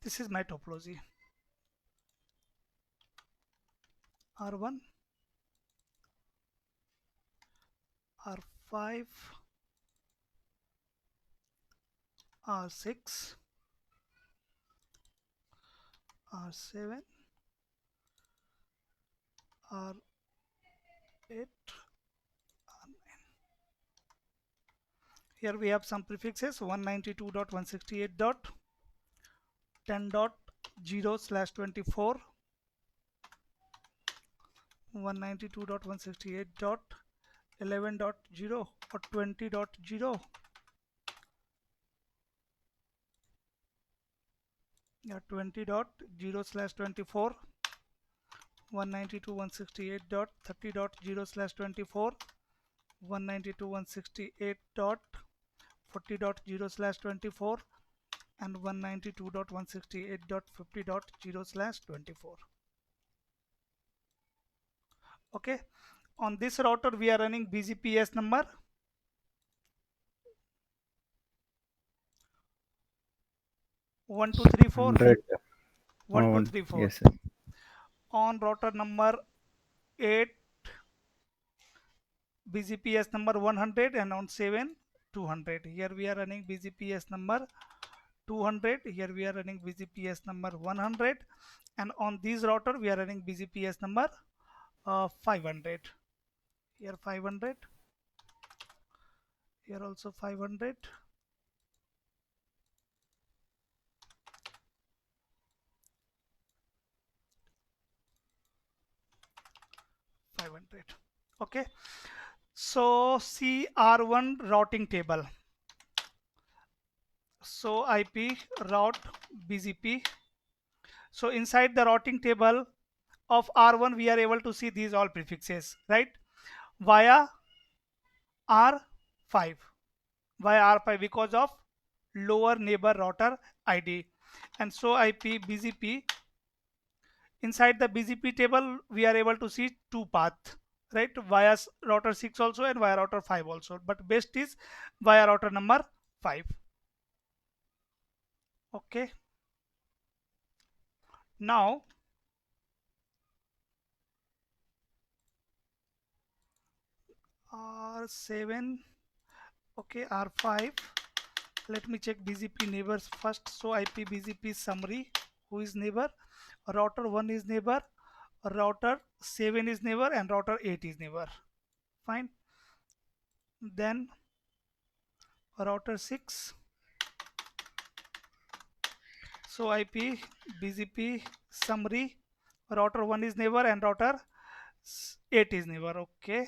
This is my topology. R1, R5, R6, R7, R8, R9. Here we have some prefixes 192.168.10.0/24, 192.168.11.0 or 20.0. Yeah, 20.0/24, 192.168.30.0/24, 192.168.40.0/24, and 192.168.50.0/24. Okay, on this router we are running BGPS number 1234, 100. 1234. Yes, sir. On router number 8 BGPS number 100, and on 7 200. Here we are running BGPS number 200. Here we are running BGPS number 100, and on this router we are running BGPS number 500. Here 500. Here also 500. 500. Okay, so see R1 routing table. So IP route BGP. So inside the routing table of R1 we are able to see these all prefixes, right? Via R5, via R5 because of lower neighbor router ID. And so IP BGP, inside the BGP table we are able to see two paths, right? Via router 6 also and via router 5 also, but best is via router number 5. Okay, now R7, okay, R5. Let me check BGP neighbors first. So IP BGP summary, who is neighbor? Router 1 is neighbor, router 7 is neighbor, and router 8 is neighbor. Fine. Then router 6. So IP BGP summary, router 1 is neighbor and router 8 is neighbor. Okay.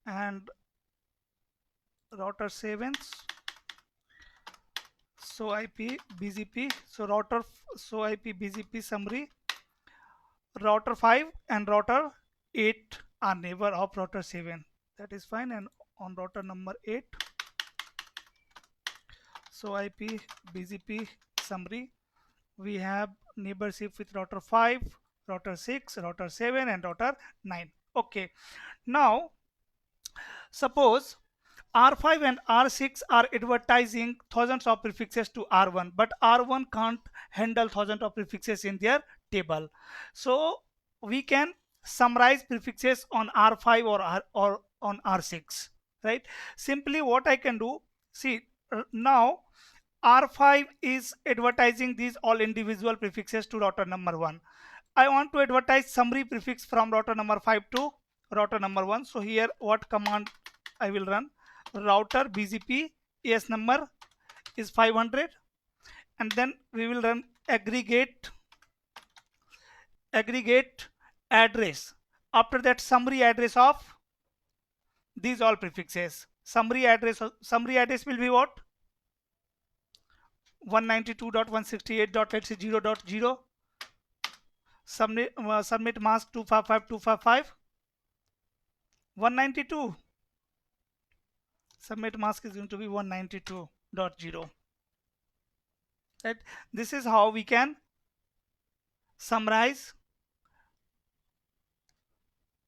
And router 7. So IP BGP, so router, so IP BGP summary, router 5 and router 8 are neighbor of router 7. That is fine. And on router number 8, so IP BGP summary, we have neighborship with router 5, router 6, router 7, and router 9. Okay, now suppose R5 and R6 are advertising thousands of prefixes to R1, but R1 can't handle thousands of prefixes in their table. So we can summarize prefixes on R5 or on R6, right? Simply what I can do, see, now R5 is advertising these all individual prefixes to router number 1. I want to advertise summary prefix from router number 5 to router number 1. So here what command I will run? Router BGP AS number is 500, and then we will run aggregate address. After that, summary address of these all prefixes. Summary address will be what? 192.168.0.0. Submit mask 255.255. 192. Submit mask is going to be 192.0. Right? This is how we can summarize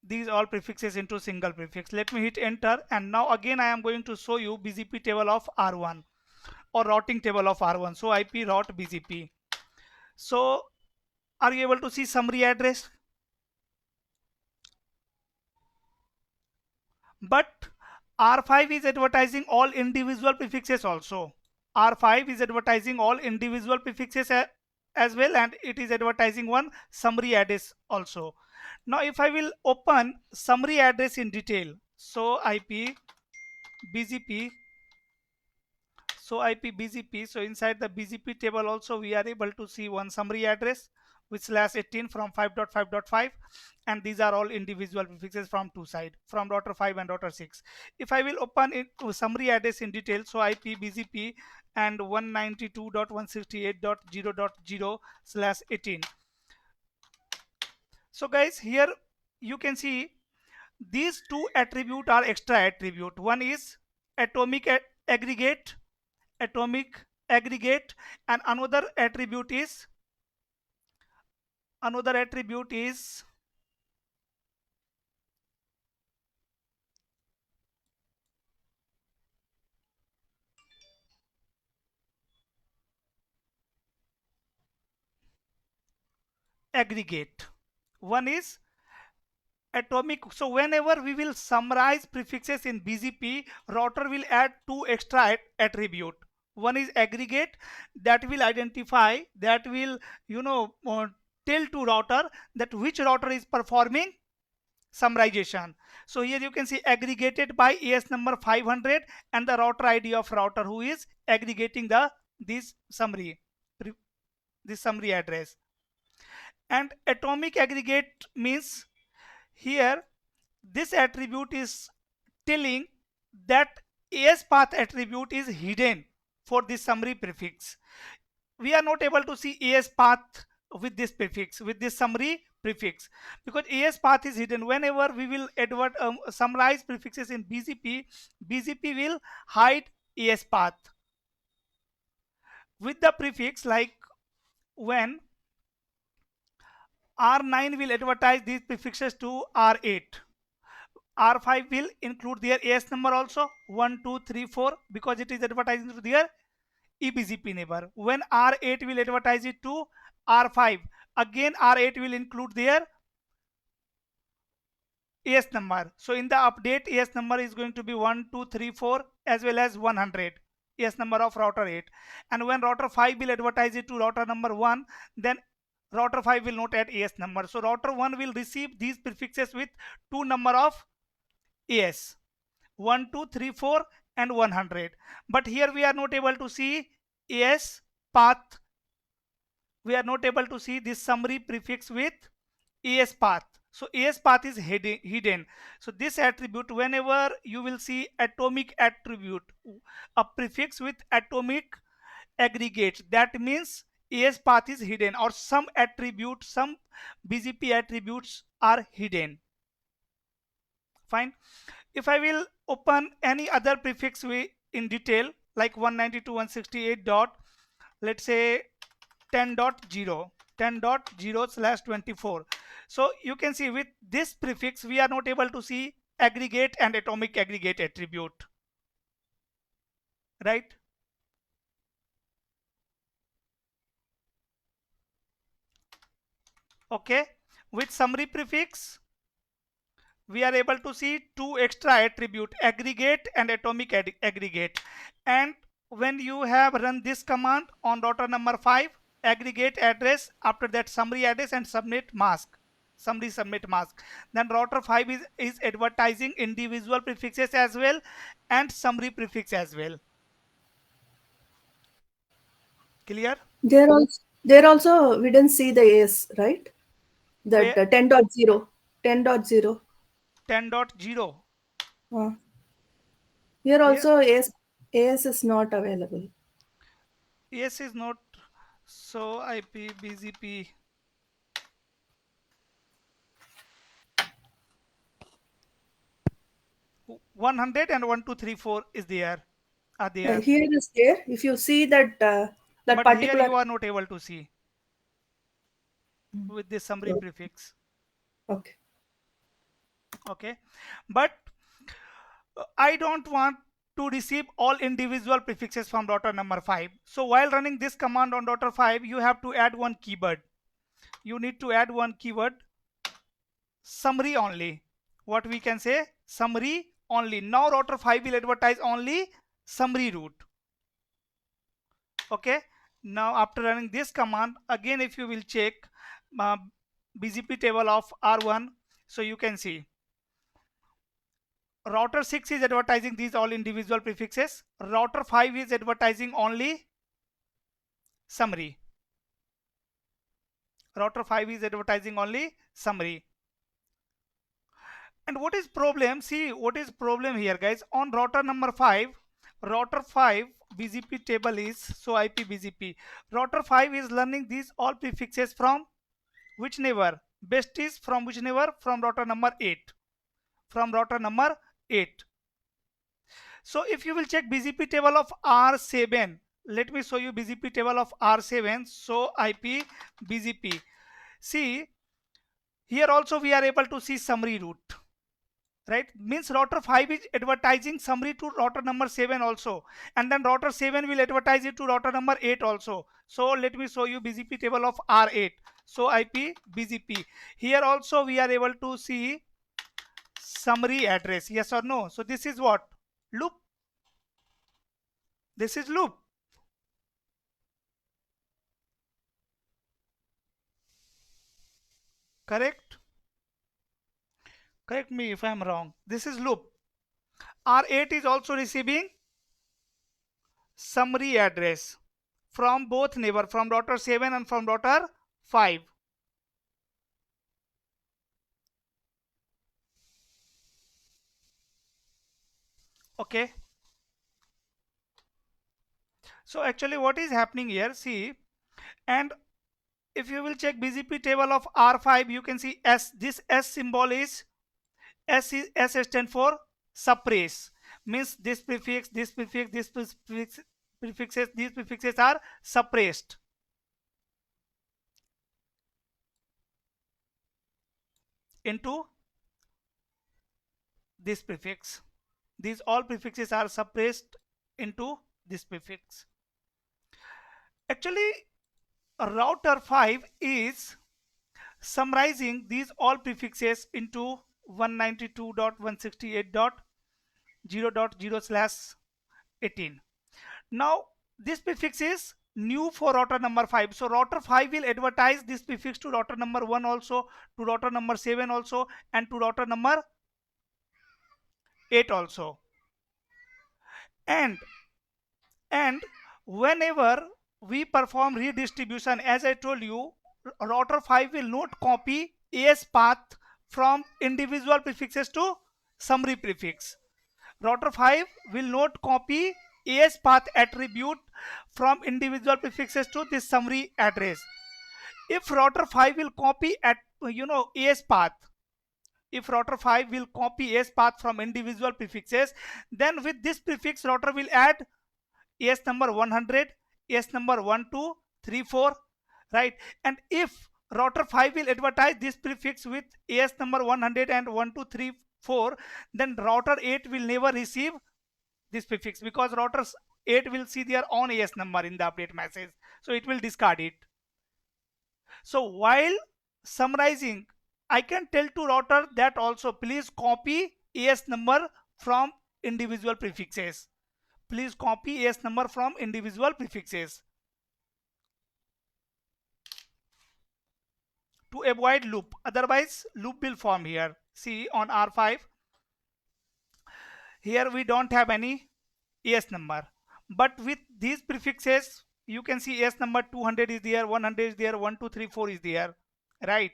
these all prefixes into single prefix. Let me hit enter, and now again I am going to show you BGP table of R1. or routing table of R1. So IP route BGP. So are you able to see summary address? But R5 is advertising all individual prefixes also. R5 is advertising all individual prefixes as well, and it is advertising one summary address also. Now if I will open summary address in detail, so IP BGP, so IP BGP, so inside the BGP table also we are able to see one summary address with /18 from 5.5.5, and these are all individual prefixes from two side, from router 5 and router 6. If I will open it to summary address in detail, so IP BGP and 192.168.0.0/18. So guys, here you can see these two attribute are extra attribute. One is atomic aggregate, atomic aggregate, and another attribute is aggregate. One is atomic. So whenever we will summarize prefixes in BGP, router will add two extra attribute. One is aggregate, that will identify, that will tell to router that which router is performing summarization. So here you can see aggregated by AS number 500 and the router ID of router who is aggregating this summary, this summary address. And atomic aggregate means here this attribute is telling that AS path attribute is hidden for this summary prefix. We are not able to see AS path with this prefix, with this summary prefix, because AS path is hidden. Whenever we will summarize prefixes in BGP, BGP will hide AS path with the prefix. Like when R9 will advertise these prefixes to R8, R5 will include their AS number also 1, 2, 3, 4, because it is advertising to their eBGP neighbor. When R8 will advertise it to R5, again R8 will include their AS number. So in the update, AS number is going to be 1, 2, 3, 4 as well as 100. AS number of router 8. And when router 5 will advertise it to router number 1, then router 5 will not add AS number. So router 1 will receive these prefixes with two number of AS, 1, 2, 3, 4 and 100. But here we are not able to see AS path. We are not able to see this summary prefix with AS path. So AS path is hidden. So this attribute, whenever you will see atomic attribute, a prefix with atomic aggregate, that means AS path is hidden, or some attribute, some BGP attributes are hidden. Fine. If I will open any other prefix in detail, like 192.168 dot, let's say 10.0, 10.0/24. So you can see with this prefix we are not able to see aggregate and atomic aggregate attribute, right? Okay, with summary prefix we are able to see two extra attribute, aggregate and atomic aggregate. And when you have run this command on router number 5, aggregate address, after that summary address and subnet mask, summary subnet mask, then router 5 is advertising individual prefixes as well and summary prefix as well. Clear? There also we didn't see the AS, right? Where That 10.0, 10.0. 10.0, Here here also AS is not available. yes is not. So IP BGP 100 and 1, 2, 3, 4 is there, are there, Here is there. If you see that that but here particular. you are not able to see with this summary Oh, prefix. okay. Okay, but I don't want to receive all individual prefixes from router number 5. So while running this command on router 5, you have to add one keyword. You need to add one keyword, summary only. What we can say, summary only. Now router 5 will advertise only summary route. Okay, now after running this command, again if you will check uh, BGP table of R1, so you can see router 6 is advertising these all individual prefixes, router 5 is advertising only summary, router 5 is advertising only summary. And what is problem? See what is problem here, guys. On router number 5, router 5 BGP table is, so IP BGP, router 5 is learning these all prefixes from which neighbor? Best is from which neighbor? From router number 8, from router number 8. So if you will check BGP table of R7, let me show you BGP table of R7. So IP BGP, see here also we are able to see summary route, right? Means router 5 is advertising summary to router number 7 also, and then router 7 will advertise it to router number 8 also. So let me show you BGP table of R8. So IP BGP, here also we are able to see summary address, yes or no? So this is what? Loop. This is loop. Correct? Correct me if I am wrong. This is loop. R8 is also receiving summary address from both neighbor, from router 7 and from router 5. Okay. So actually what is happening here, see, and if you will check BGP table of R5, you can see S, this S symbol is S stand for suppress, means this prefix, this prefix, this prefixes, these prefixes are suppressed. Into this prefix. These all prefixes are suppressed into this prefix. Actually, router 5 is summarizing these all prefixes into 192.168.0.0/18. Now this prefix is new for router number 5. So router 5 will advertise this prefix to router number 1 also, to router number 7 also, and to router number 8 also. And whenever we perform redistribution, as I told you, router 5 will not copy AS path from individual prefixes to summary prefix. Router 5 will not copy AS path attribute from individual prefixes to this summary address. If router 5 will copy at AS path, if router 5 will copy AS path from individual prefixes, then with this prefix router will add AS number 100, AS number 1, 2, 3, 4, right? And if router 5 will advertise this prefix with AS number 100 and 1, 2, 3, 4, then router 8 will never receive this prefix, because router 8 will see their own AS number in the update message, so it will discard it. So while summarizing, I can tell to router that also please copy AS number from individual prefixes. Please copy AS number from individual prefixes to avoid loop. Otherwise loop will form here. See on R5, here we don't have any AS number, but with these prefixes you can see AS number 200 is there, 100 is there, 1, 2, 3, 4 is there, right?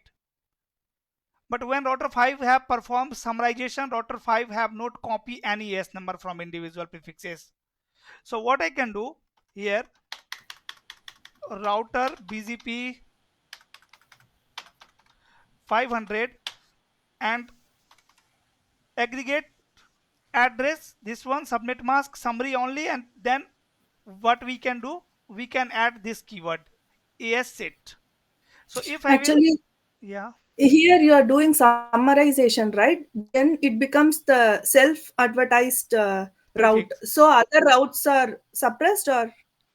But when router 5 have performed summarization, router 5 have not copy any AS number from individual prefixes. So what I can do here, router BGP 500 and aggregate address, this one subnet mask summary only, and then what we can do, we can add this keyword AS set. So if I will, Actually, yeah, here you are doing summarization, right? Then it becomes the self-advertised route. prefix. So other routes are suppressed, or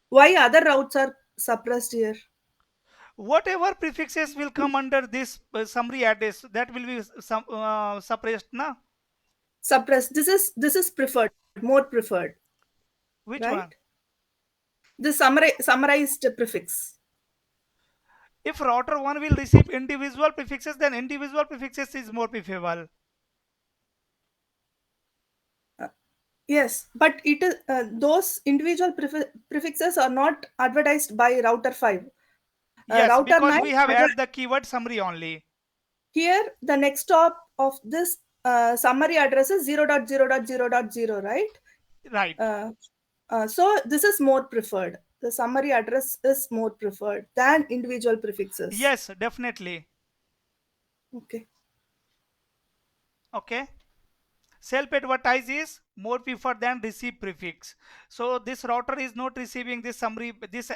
why other routes are suppressed here? Whatever prefixes will come under this summary address, that will be suppressed, na? Suppressed. This is preferred, more preferred, Which right? one? The summarized prefix. If router 1 will receive individual prefixes, then individual prefixes is more preferable. Uh, yes, but it is those individual prefixes are not advertised by router 5. Yes, Router because 9 we have adver- added the keyword summary only. here the next stop of this summary address is 0.0.0.0, right? Right. Uh, so this is more preferred. The summary address is more preferred than individual prefixes. Yes, definitely. Okay. Okay. Self advertise is more preferred than receive prefix. So this router is not receiving this summary, this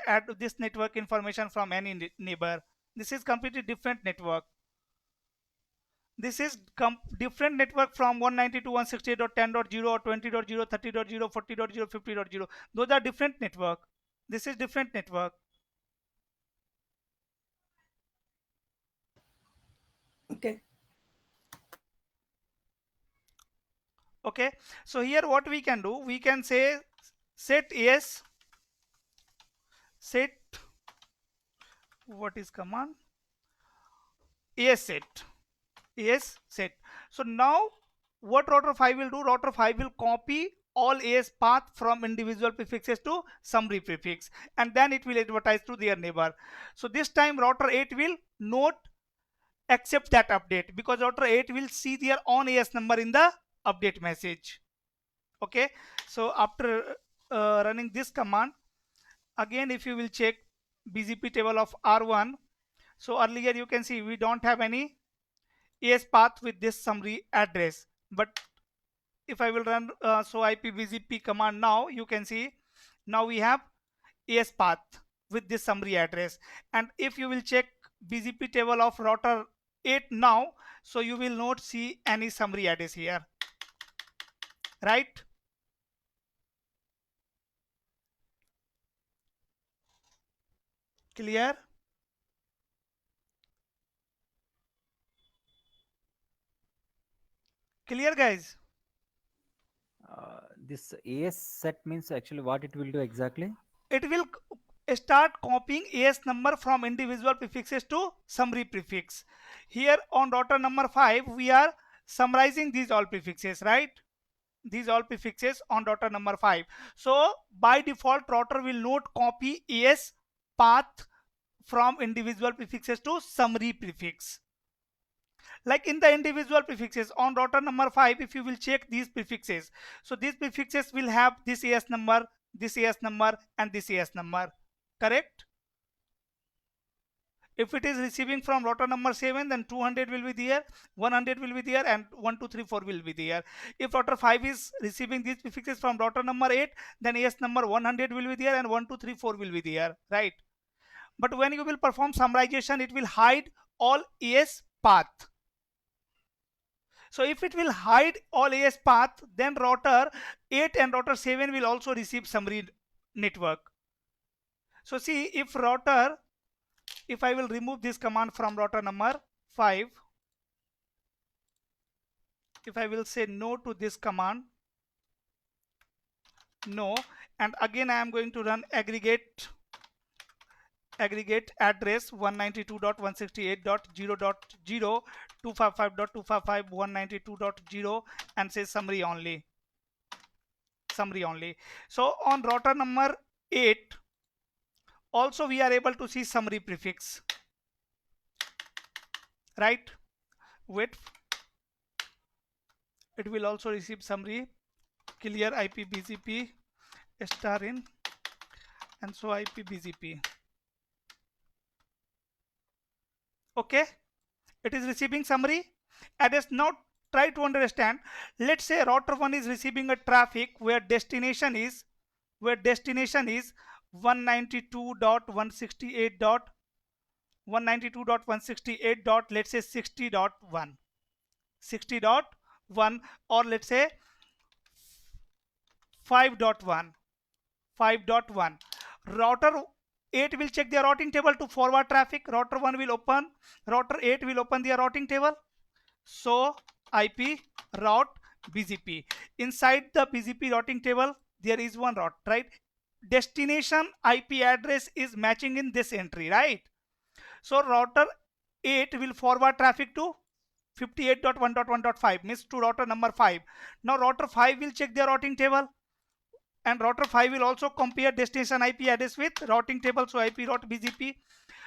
network information from any neighbor. This is completely different network. This is different network from 192.168.10.0 or 20.0, 30.0, 40.0, 50.0. Those are different network. This is different network. Okay. Okay. So here what we can do, we can say set yes, set, what is command? Yes set. Yes set. So now what router 5 will do? Router 5 will copy all AS path from individual prefixes to summary prefix, and then it will advertise to their neighbor. So this time router 8 will not accept that update, because router 8 will see their own AS number in the update message. Okay. So after running this command, again if you will check BGP table of R1, so earlier you can see we don't have any AS path with this summary address, but if I will run so IPBGP command, now you can see now we have AS path with this summary address. And if you will check BGP table of router 8 now, so you will not see any summary address here, right? Clear? Clear, guys? This AS set means actually what it will do exactly? It will start copying AS number from individual prefixes to summary prefix. Here on router number 5, we are summarizing these all prefixes, right? These all prefixes on router number 5. So by default, router will not copy AS path from individual prefixes to summary prefix. Like in the individual prefixes on router number 5, if you will check these prefixes, so these prefixes will have this AS number, this AS number, and this AS number, correct? If it is receiving from router number 7, then 200 will be there, 100 will be there, and 1234 will be there. If router 5 is receiving these prefixes from router number 8, then AS number 100 will be there and 1234 will be there, right? But when you will perform summarization, it will hide all AS path. So if it will hide all AS path, then router 8 and router 7 will also receive summary network. So see, if I will remove this command from router number 5, if I will say no to this command, no, and again I am going to run aggregate address 192.168.0.0 255.255.192.0 and say summary only. So on router number 8 also we are able to see summary prefix, right? Wait, it will also receive summary. Clear IPBGP star in, and so IPBGP. Okay, it is receiving summary address. Now try to understand. Let's say router 1 is receiving a traffic where destination is 192.168.192.168. Let's say 60.1, 60.1, or let's say 5.1. Router 8 will check the routing table to forward traffic. Router 8 will open the routing table. So IP route BGP. Inside the BGP routing table, there is one route, right? Destination IP address is matching in this entry, right? So router 8 will forward traffic to 58.1.1.5, means to router number 5. Now router 5 will check the routing table, and router 5 will also compare destination IP address with routing table, so IP route BGP.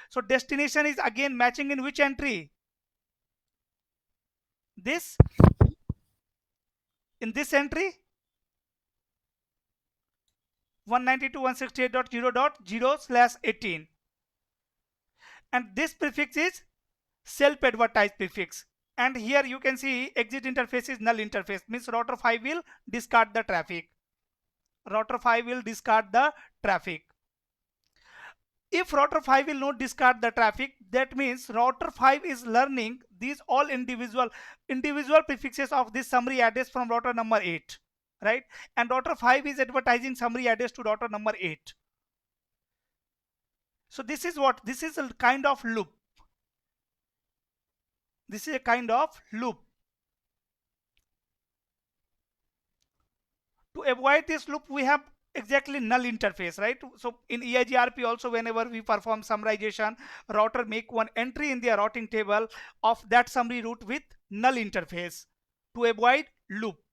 So destination is again matching in which entry? This, in this entry 192.168.0.0/18, and this prefix is self-advertised prefix, and here you can see exit interface is null interface, means router 5 will discard the traffic. If router 5 will not discard the traffic, that means router 5 is learning these all individual prefixes of this summary address from router number 8, right? And router 5 is advertising summary address to router number 8. So this is what? This is a kind of loop. To avoid this loop, we have exactly null interface, right? So in EIGRP also, whenever we perform summarization, router make one entry in their routing table of that summary route with null interface to avoid loop.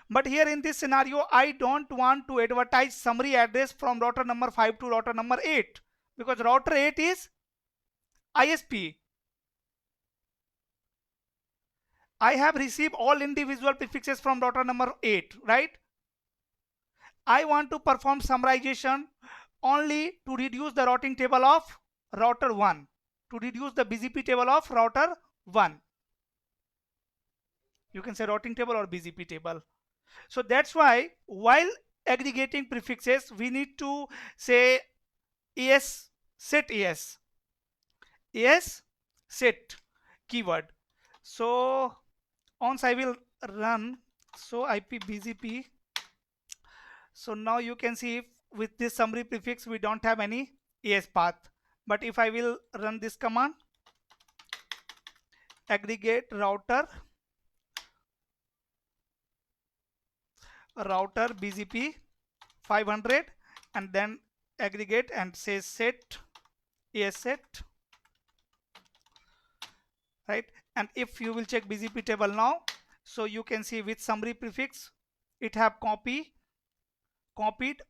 But here in this scenario, I don't want to advertise summary address from router number 5 to router number 8, because router 8 is ISP. I have received all individual prefixes from router number 8, right? I want to perform summarization only to reduce the routing table of router 1, to reduce the BGP table of router 1. You can say routing table or BGP table. So that's why while aggregating prefixes, we need to say set keyword. So once I will run, so IP BGP. So now you can see with this summary prefix we don't have any AS path, but if I will run this command, aggregate router BGP 500, and then aggregate and say set right? And if you will check BGP table now, so you can see with summary prefix it have copied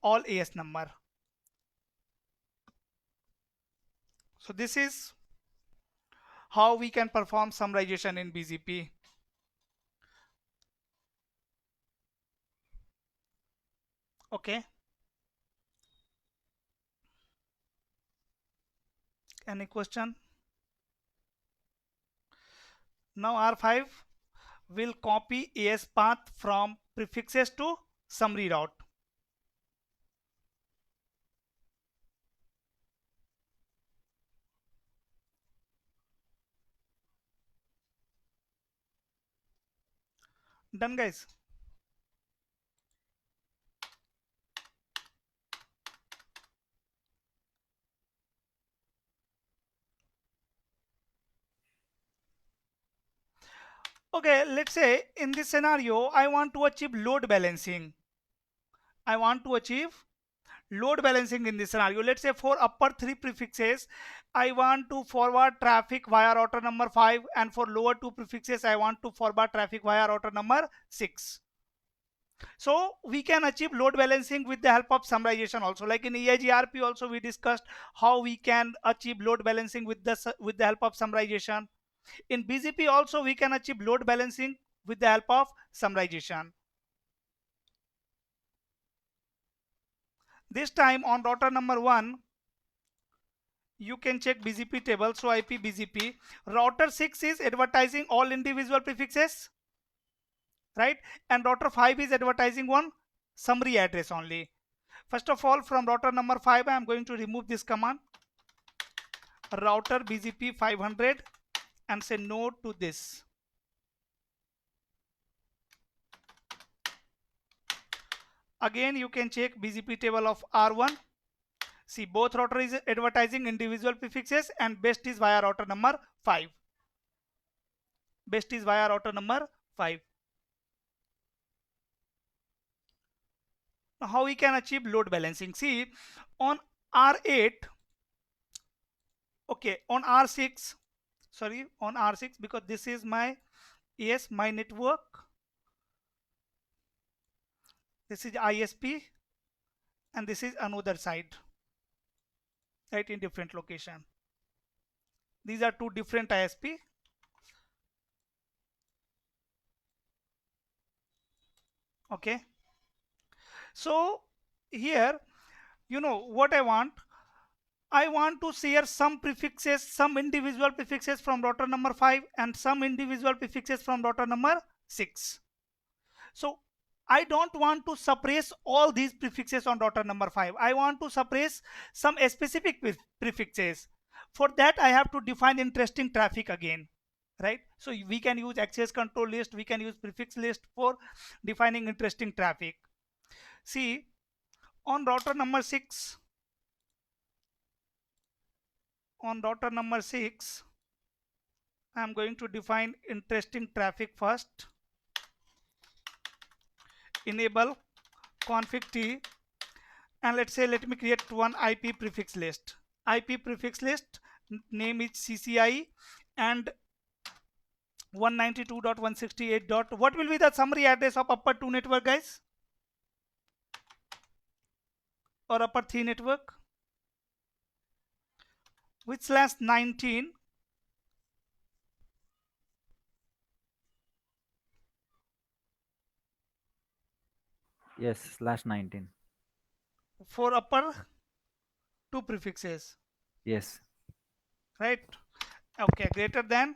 all AS number. So this is how we can perform summarization in BGP. Okay. Any question? Now R5 will copy AS path from prefixes to summary route. Done, guys. Okay, let's say in this scenario I want to achieve load balancing. In this scenario. Let's say for upper 3 prefixes I want to forward traffic via router number 5, and for lower 2 prefixes I want to forward traffic via router number 6. So we can achieve load balancing with the help of summarization also. Like in EIGRP also we discussed how we can achieve load balancing with the help of summarization. In BGP also we can achieve load balancing with the help of summarization. This time on router number 1, you can check BGP table. So IP BGP, router 6 is advertising all individual prefixes, right? And router 5 is advertising one summary address only. First of all, from router number 5 I am going to remove this command, router BGP 500, and say no to this. Again you can check BGP table of R1. See, both router is advertising individual prefixes and best is via router number 5. Best is via router number 5. Now how we can achieve load balancing? See, on R8, okay, on R6, sorry, on R6, because this is my, yes, my network. This is ISP and this is another side, right, in different location. These are two different ISP. Okay, so here, you know what I want to share some prefixes, some individual prefixes from router number 5 and some individual prefixes from router number 6. So I don't want to suppress all these prefixes on router number 5. I want to suppress some specific prefixes. For that I have to define interesting traffic again, right? So we can use access control list, we can use prefix list for defining interesting traffic. See, on router number 6, I am going to define interesting traffic first. Enable config T, and let's say let me create one IP prefix list. IP prefix list name is CCI and 192.168. What will be the summary address of upper 2 network, guys, or upper 3 network? With /19. Yes, /19. For upper 2 prefixes. Yes. Right? Okay, greater than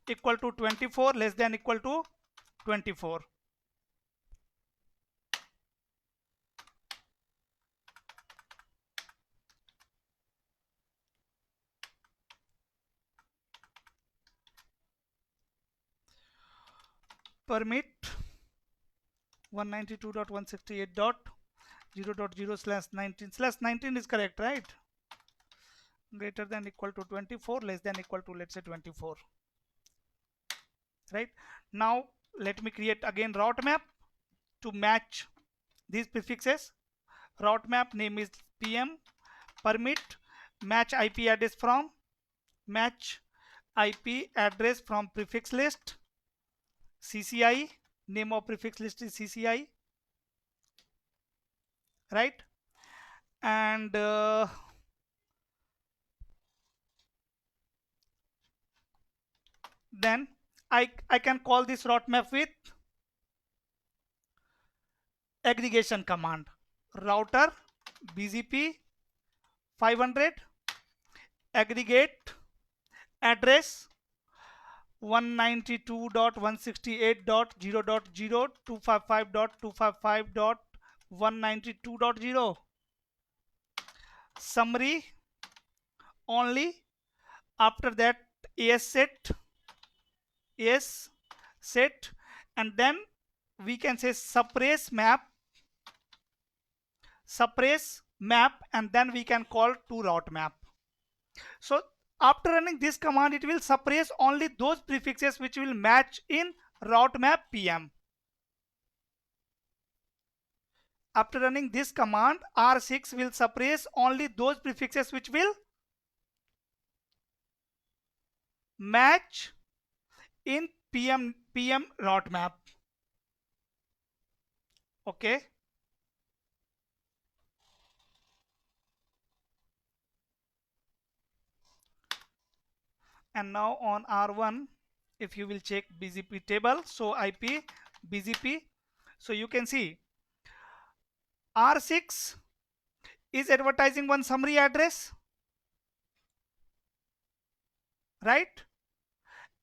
equal to 24, less than equal to 24. Permit 192.168.0.0/19 is correct, right? Greater than equal to 24, less than equal to, let's say, 24. Right? Now let me create again route map to match these prefixes. Route map name is PM. Permit match IP address from prefix list. CCI, name of prefix list is CCI, right? And then I can call this route map with aggregation command. Router BGP 500 aggregate address 192.168.0.0.255.255.192.0. Summary only. After that AS set, and then we can say suppress map, and then we can call to route map. So after running this command, it will suppress only those prefixes which will match in route map PM. After running this command, R6 will suppress only those prefixes which will match in PM route map. Okay. And now on R1, if you will check BGP table, so IP BGP, so you can see R6 is advertising one summary address, right?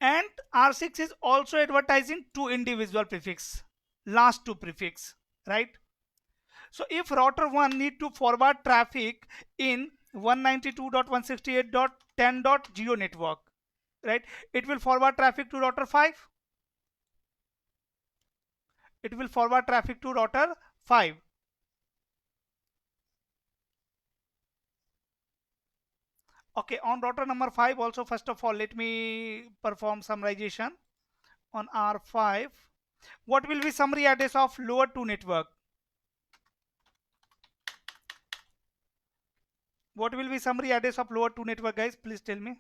And R6 is also advertising two individual prefix, last two prefix, right? So if router 1 need to forward traffic in 192.168.10.0 network, right, it will forward traffic to router 5. It will forward traffic to router 5. Okay, on router number 5 also, first of all, let me perform summarization on R5. What will be summary address of lower 2 network? What will be summary address of lower 2 network, guys? Please tell me.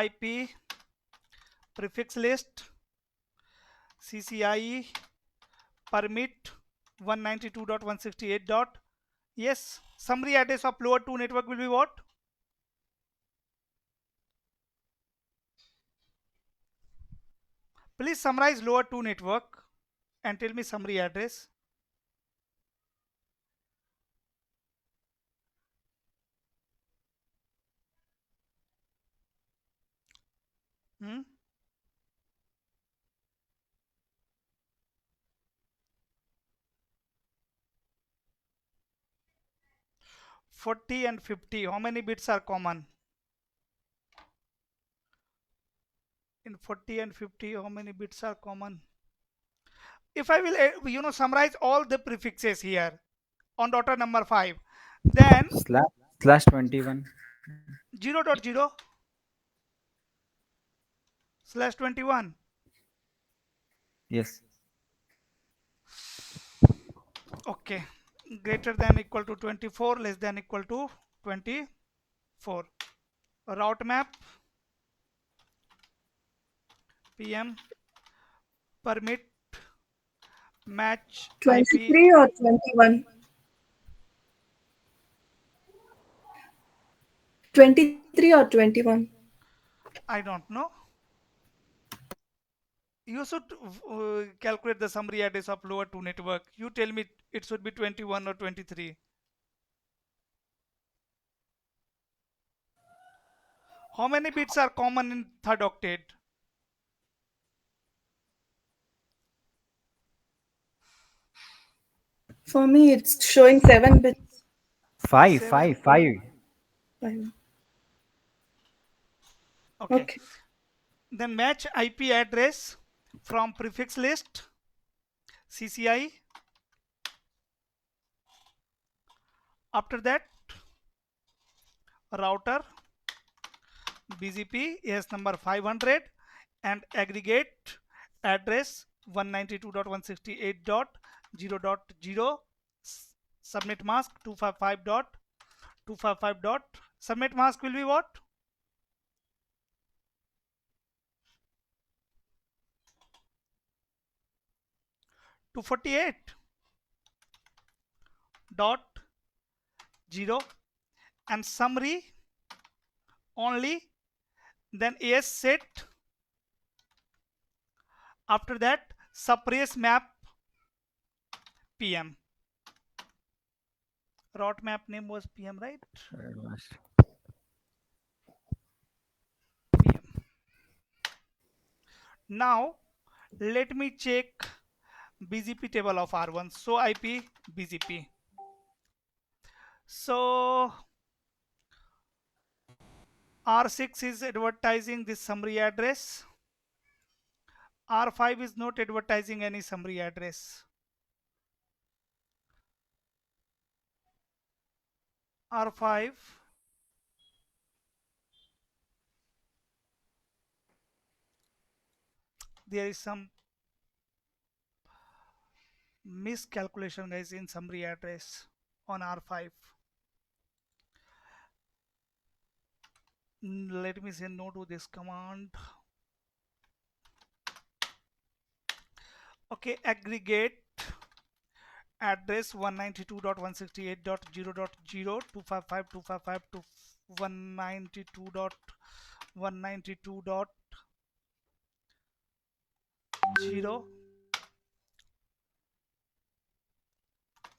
IP prefix list CCIE permit 192.168. Yes, summary address of lower 2 network will be what? Please summarize lower 2 network and tell me summary address. Hmm? 40 and 50, how many bits are common? In 40 and 50, how many bits are common? If I will summarize all the prefixes here on router number 5, then Slash 21. 0.0 slash 21. Yes. Okay, greater than equal to 24, less than equal to 24. Route map PM permit match IP. 23 or 21? 23 or 21? I don't know. You should calculate the summary address of lower 2 network. You tell me it should be 21 or 23. How many bits are common in third octet? For me, it's showing 7 bits. 5, 7. 5, 5. Fine. Okay. Okay. Then match IP address from prefix list CCI. After that, router BGP AS number 500 and aggregate address 192.168.0.0 subnet mask 255.255. Subnet mask will be what? To 48.0 and summary only, then AS set. After that, suppress map PM. Route map name was PM, right? PM. Now let me check BGP table of R1. So IP BGP. So R6 is advertising this summary address. R5 is not advertising any summary address. R5 there is some miscalculation, guys, in summary address on R5. Let me say no to this command. Okay, aggregate address 192.168.0.0 255.255 to 192.192.0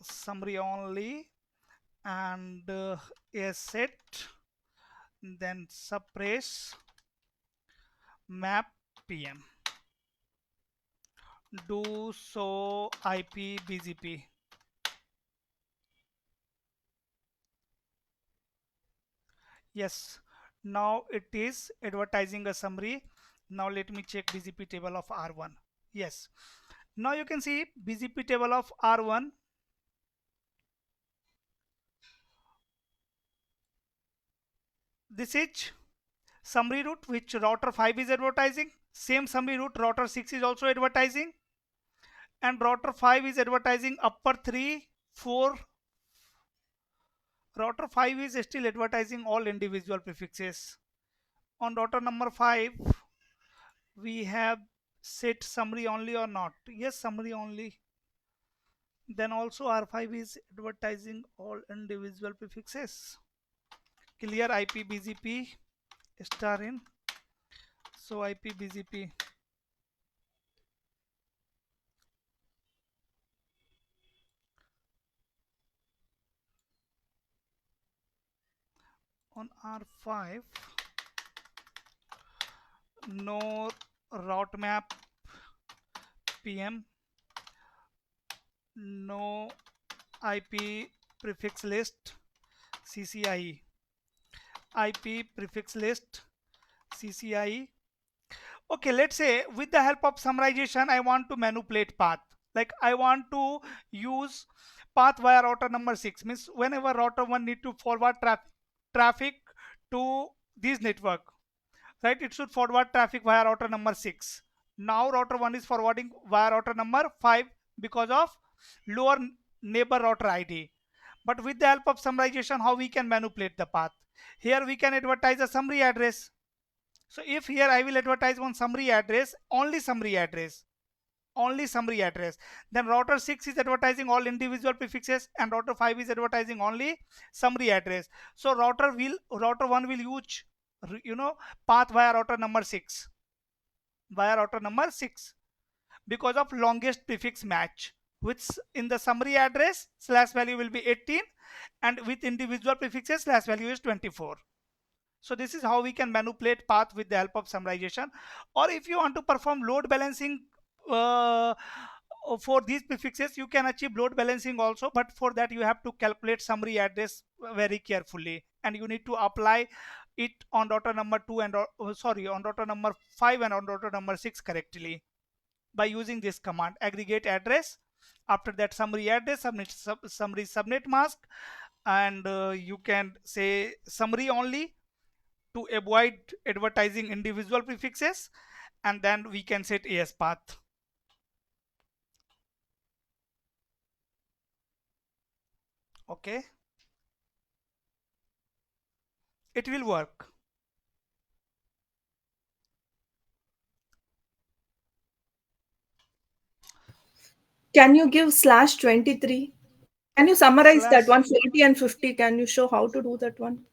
summary only and a set, then suppress map PM. Do so IP BGP. Yes, now it is advertising a summary. Now let me check BGP table of R1. Yes, now you can see BGP table of R1. this is summary route which router 5 is advertising. Same summary route router 6 is also advertising, and router 5 is advertising upper 3 4. Router 5 is still advertising all individual prefixes. On router number 5 we have set summary only or not? Yes, summary only. Then also R5 is advertising all individual prefixes. Clear IP BGP star in. So IP BGP. On R5, no route map PM, no IP prefix list CCIE, IP prefix list CCIE. Okay, let's say with the help of summarization I want to manipulate path. Like I want to use path via router number 6, means whenever router 1 need to forward traffic to this network, right, it should forward traffic via router number 6. Now router 1 is forwarding via router number 5 because of lower neighbor router ID. But with the help of summarization, how we can manipulate the path? Here we can advertise a summary address. So if here I will advertise one summary address, only summary address, then router 6 is advertising all individual prefixes and router 5 is advertising only summary address. So router 1 will use path via router number 6, because of longest prefix match, which in the summary address slash value will be 18 and with individual prefixes slash value is 24. So this is how we can manipulate path with the help of summarization. Or if you want to perform load balancing for these prefixes, you can achieve load balancing also, but for that you have to calculate summary address very carefully and you need to apply it on router number 2 and on router number 5 and on router number 6 correctly by using this command aggregate address. After that summary address, summary subnet mask, and you can say summary only to avoid advertising individual prefixes, and then we can set AS path. Okay, it will work. Can you give /23? Can you summarize Slash- that one, 40 and 50? Can you show how to do that one?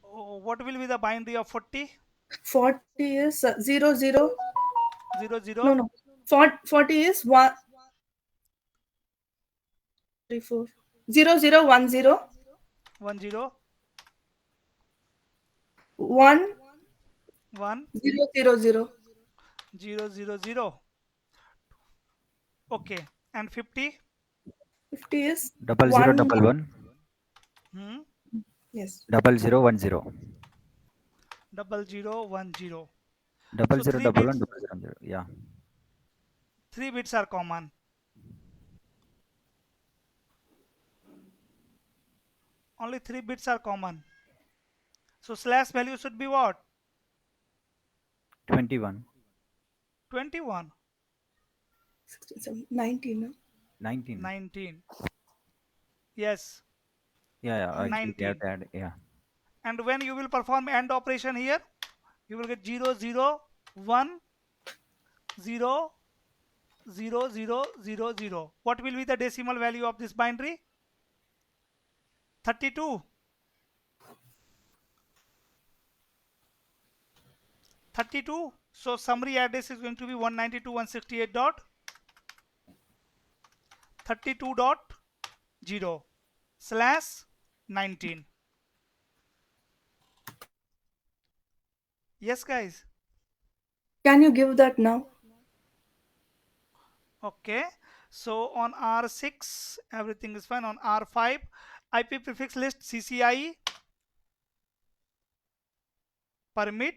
What will be the binary of 40? 40 is 0, 0. 0 0. No. 40 is 1, 3, 4. 0, 0, 1, 0. 1 0. 1, 1 0, 0, 0. 0 0 0. Okay, and 50? 50 is 0011 Yes. 0010 0010. 0011 0010. Yeah. 3 bits are common. Only 3 bits are common. So slash value should be what? 21. 21. 16, 19. No? 19. 19. Yes. Yeah. Actually, 19. add, yeah. And when you will perform AND operation here, you will get 0 0 1 0 0 0 0 0. What will be the decimal value of this binary? 32. 32. So summary address is going to be 192.168.32.0/19. Yes, guys. Can you give that now? Okay. So on R6, everything is fine. On R5, IP prefix list CCIE permit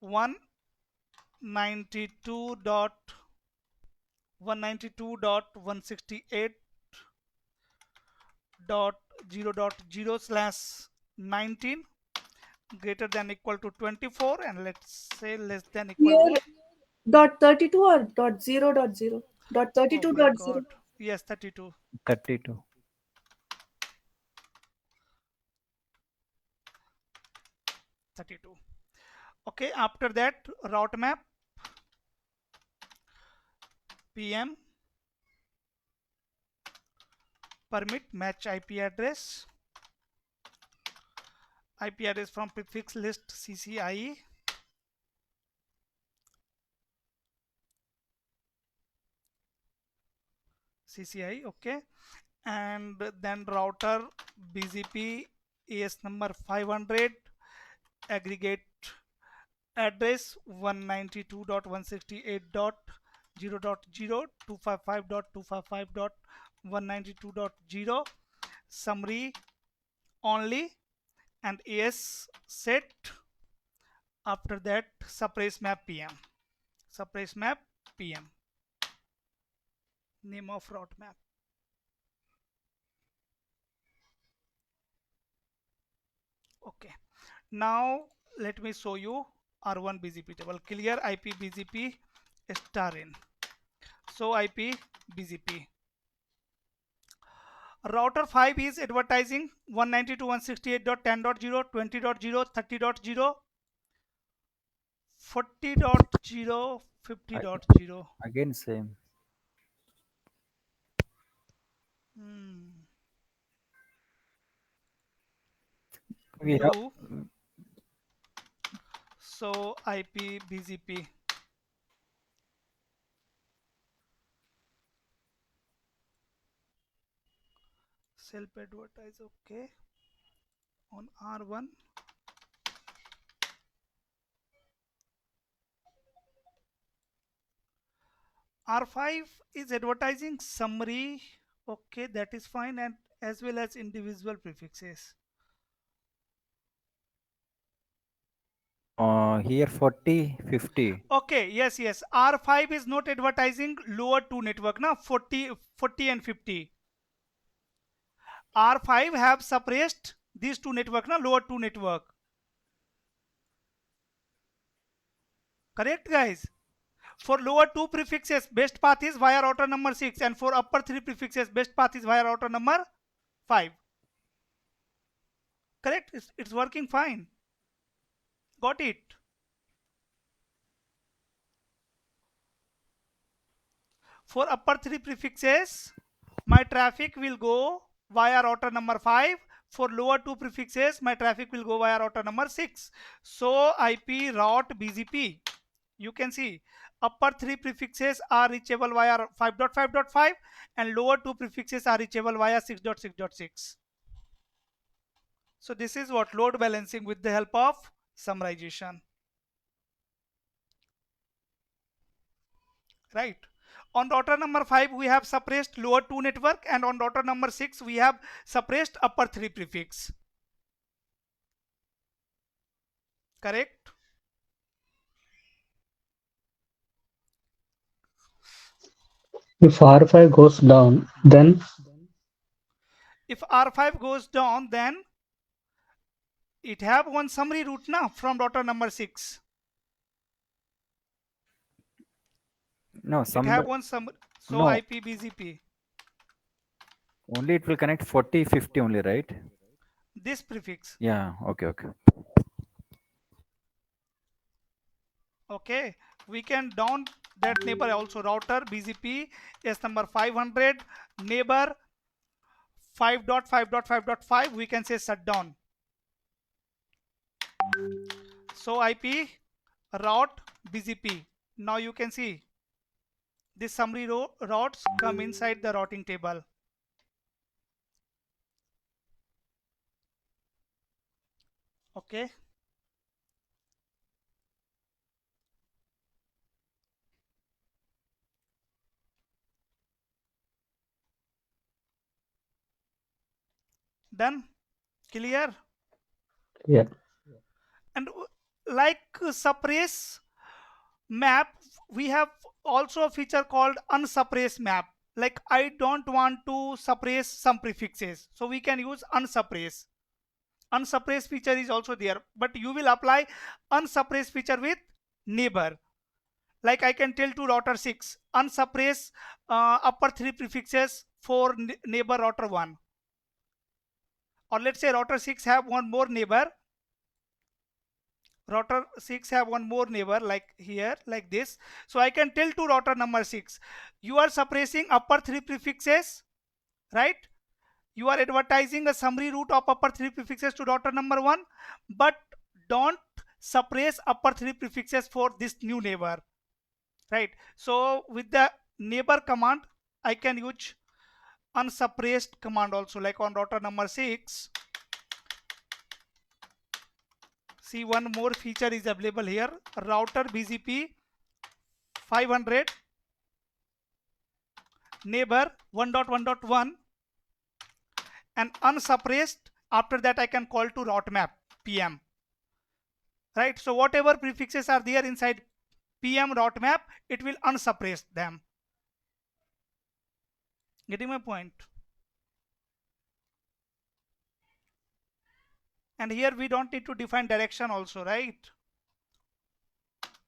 192.168.0.0/19. 19 greater than equal to 24, and let's say less than equal to Here, what? dot 32 or dot 0 dot 0? Dot Oh 32 my dot god. 0. Yes, 32. 32. 32. Okay, after that, route map PM permit match IP address from prefix list CCIE. Okay, and then router BGP AS number 500 aggregate address 192.168.0.0 summary only, and AS set. After that, suppress map PM name of route map. Okay, now let me show you R1 BGP table. Clear IP BGP star in. So IP BGP. Router 5 is advertising 192.168.10.0, 20.0, 30.0, 40.0, 50.0. Again same. We have Blue. So IP BGP. Self advertise, okay. On R1. R5 is advertising summary, okay, that is fine, and as well as individual prefixes. here 40, 50. Okay, yes, R5 is not advertising lower two network, now 40 and 50. R5 have suppressed these two network, now lower two network. Correct, guys? For lower two prefixes, best path is via router number 6, and for upper three prefixes, best path is via router number 5. Correct? It's working fine. Got it? For upper three prefixes, my traffic will go via router number 5. For lower two prefixes, my traffic will go via router number 6. So IP route BGP, you can see upper three prefixes are reachable via 5.5.5 and lower two prefixes are reachable via 6.6.6. So this is what load balancing with the help of summarization. Right? On router number 5, we have suppressed lower two network, and on router number 6, we have suppressed upper three prefix. Correct? If R5 goes down, then If R5 goes down, then it have one summary route now from router number 6. No, It have one summary. So no. IP BGP. Only it will connect 40, 50 only, right? This prefix. Yeah, okay. Okay, we can down that neighbor also. Router BGP is number 500, neighbor 5.5.5.5, we can say shutdown. So IP route BGP. Now you can see this summary routes come inside the routing table. Okay. Done? Clear? yeah. And like suppress map, we have also a feature called unsuppress map. Like I don't want to suppress some prefixes, so we can use unsuppress. Unsuppressed feature is also there, but you will apply unsuppressed feature with neighbor. Like I can tell to router 6 unsuppress upper 3 prefixes for neighbor router 1, or let's say router 6 have one more neighbor, router 6 have one more neighbor like here, like this. So I can tell to router number 6, you are suppressing upper 3 prefixes, right? You are advertising a summary route of upper 3 prefixes to router number 1, but don't suppress upper 3 prefixes for this new neighbor, right? So with the neighbor command I can use unsuppressed command also, like on router number 6. See, one more feature is available here, router BGP 500 neighbor 1.1.1 and unsuppressed. After that I can call to route map PM, right? So whatever prefixes are there inside PM route map, it will unsuppress them. Getting my point? And here we don't need to define direction also, right?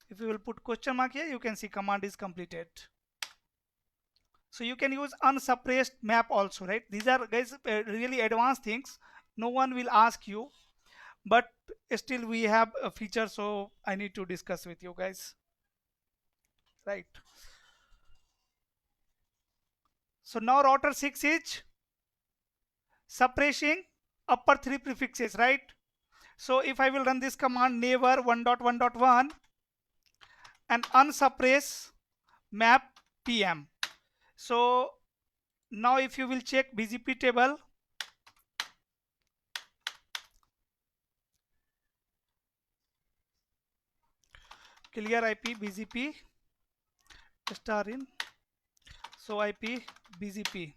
If you will put question mark here, you can see command is completed. So you can use unsuppressed map also, right? These are, guys, really advanced things. No one will ask you, but still we have a feature, so I need to discuss with you guys, right? So now router 6 is suppressing upper 3 prefixes, right? So if I will run this command neighbor 1.1.1 and unsuppress map PM. So now if you will check BGP table, clear IP BGP star in, so IP BGP.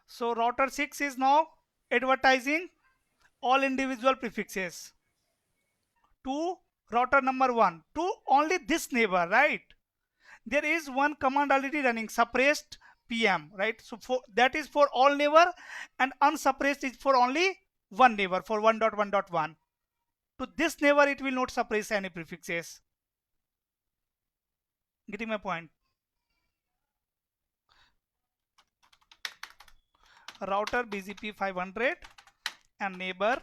So router 6 is now advertising all individual prefixes to router number 1 to only this neighbor, right? There is one command already running, suppressed PM, right? So for that is for all neighbor, and unsuppressed is for only one neighbor, for 1.1.1. To this neighbor it will not suppress any prefixes. Getting my point? Router BGP 500 and neighbor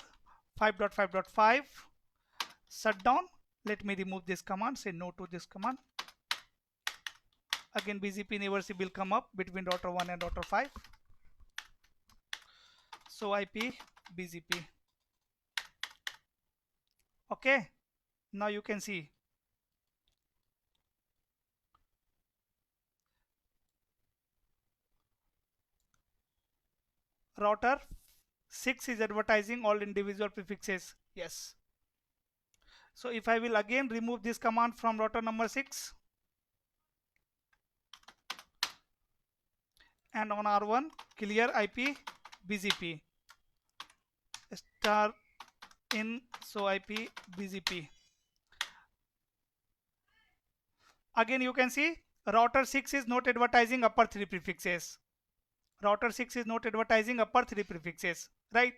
5.5.5 shutdown. Let me remove this command, say no to this command. Again BGP neighborship will come up between router 1 and router 5. So IP BGP. Okay, now you can see router 6 is advertising all individual prefixes. Yes. So if I will again remove this command from router number 6 and on R1 clear IP BGP star in, so IP BGP. Again you can see router 6 is not advertising upper 3 prefixes. Router 6 is not advertising upper 3 prefixes, right?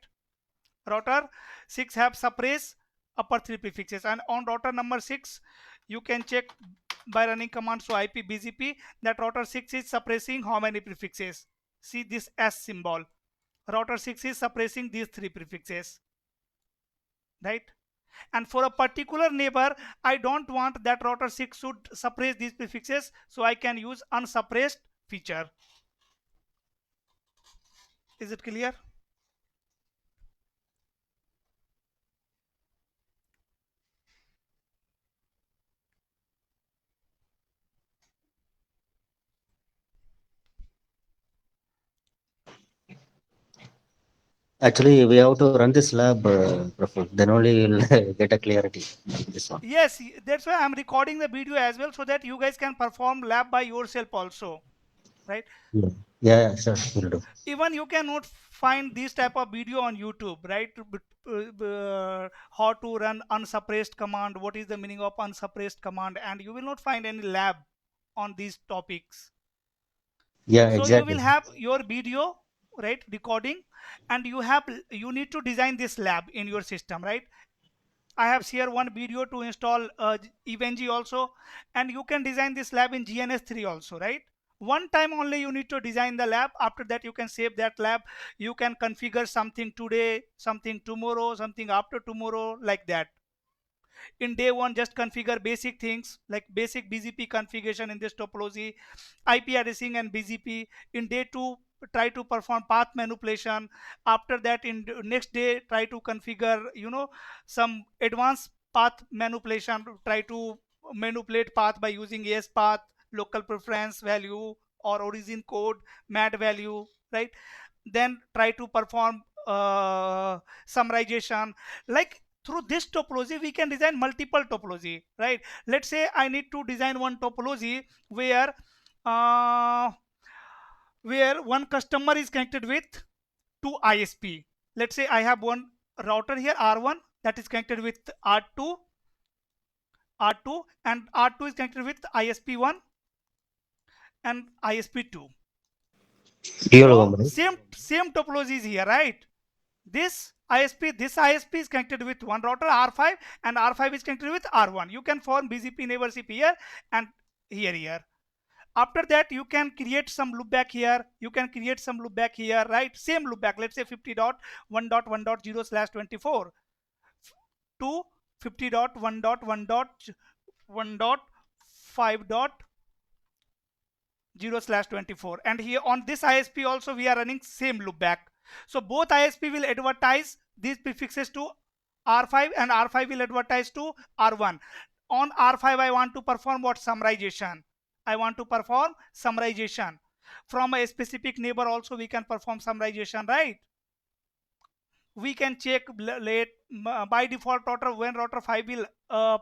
Router 6 have suppress upper 3 prefixes, and on router number 6 you can check by running command so IP BGP that router 6 is suppressing how many prefixes. See this S symbol. Router 6 is suppressing these 3 prefixes, right? And for a particular neighbor I don't want that router 6 should suppress these prefixes, so I can use unsuppressed feature. Is it clear? Actually, we have to run this lab, Praful. Then only you'll get a clarity on this one. Yes, that's why I'm recording the video as well, so that you guys can perform lab by yourself also, right? Yeah, yeah, sure, we'll do. Even you cannot find this type of video on YouTube, right? How to run unsuppressed command, what is the meaning of unsuppressed command, and you will not find any lab on these topics. Yeah, So you exactly. will have your video, right, recording, and you need to design this lab in your system, right? I have shared one video to install EVNG also, and you can design this lab in GNS3 also, right? One time only you need to design the lab. After that, you can save that lab. You can configure something today, something tomorrow, something after tomorrow, like that. In day one, just configure basic things like basic BGP configuration in this topology, IP addressing and BGP. In day two, try to perform path manipulation. After that, in next day, try to configure, some advanced path manipulation. Try to manipulate path by using AS path, local preference value, or origin code, MAD value, right? Then try to perform summarization. Like through this topology we can design multiple topology, right? Let's say I need to design one topology uh, where one customer is connected with two ISP. Let's say I have one router here R1 that is connected with R2 and R2 is connected with ISP1 and ISP2. Dual So company. same topology is here, right? This ISP is connected with one router R5 and R5 is connected with R1. You can form BGP neighborship here and here. After that, you can create some loopback here. You can create some loopback here, right? Same loopback. Let's say 50.1.1.0/24 to 50.1.1.1.5.0/24, and here on this ISP also we are running same loopback. So both ISP will advertise these prefixes to R5 and R5 will advertise to R1. On R5 I want to perform what? Summarization. I want to perform summarization. From a specific neighbor also we can perform summarization, right? We can check late by default router. When router 5 will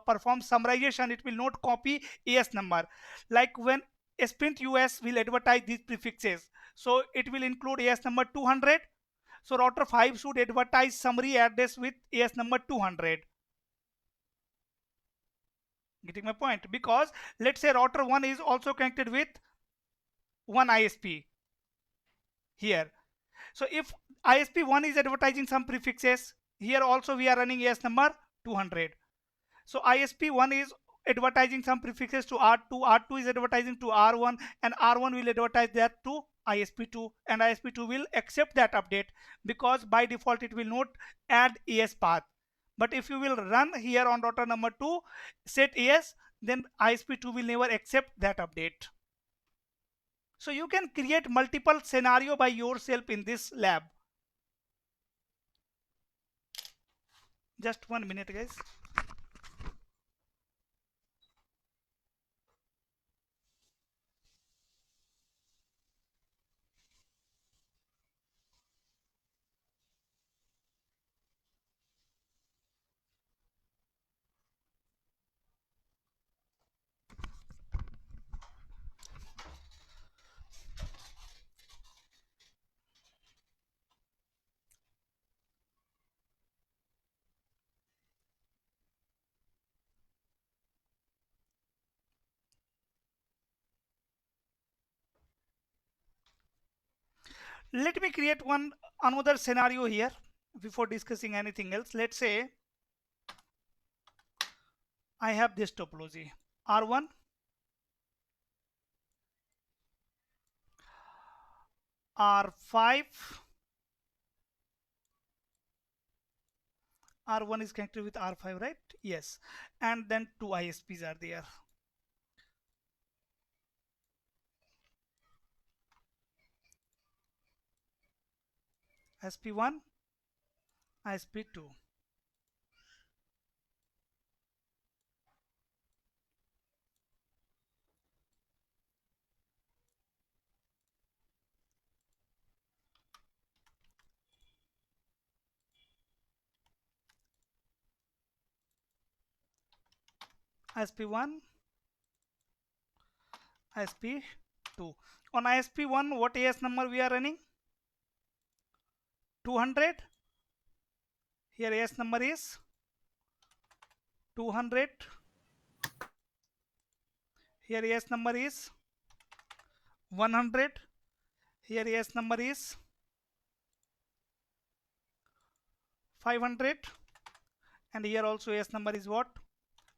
perform summarization, it will not copy AS number. Like when sprint US will advertise these prefixes, so it will include AS number 200. So router 5 should advertise summary address with AS number 200. Getting my point? Because let's say router 1 is also connected with one ISP here. So if ISP1 is advertising some prefixes, here also we are running AS number 200. So ISP1 is advertising some prefixes to R2, R2 is advertising to R1, and R1 will advertise that to ISP2, and ISP2 will accept that update because by default it will not add AS path. But if you will run here on router number 2, set AS, then ISP2 will never accept that update. So you can create multiple scenario by yourself in this lab. Just 1 minute, guys. Let me create another scenario here before discussing anything else. Let's say I have this topology R1, R5, R1 is connected with R5, right? Yes. And then two ISPs are there. SP1, ISP2. ISP1, ISP2. On ISP1, what AS number we are running? 200. Here AS number is 200. Here AS number is 100. Here AS number is 500 and here also AS number is what?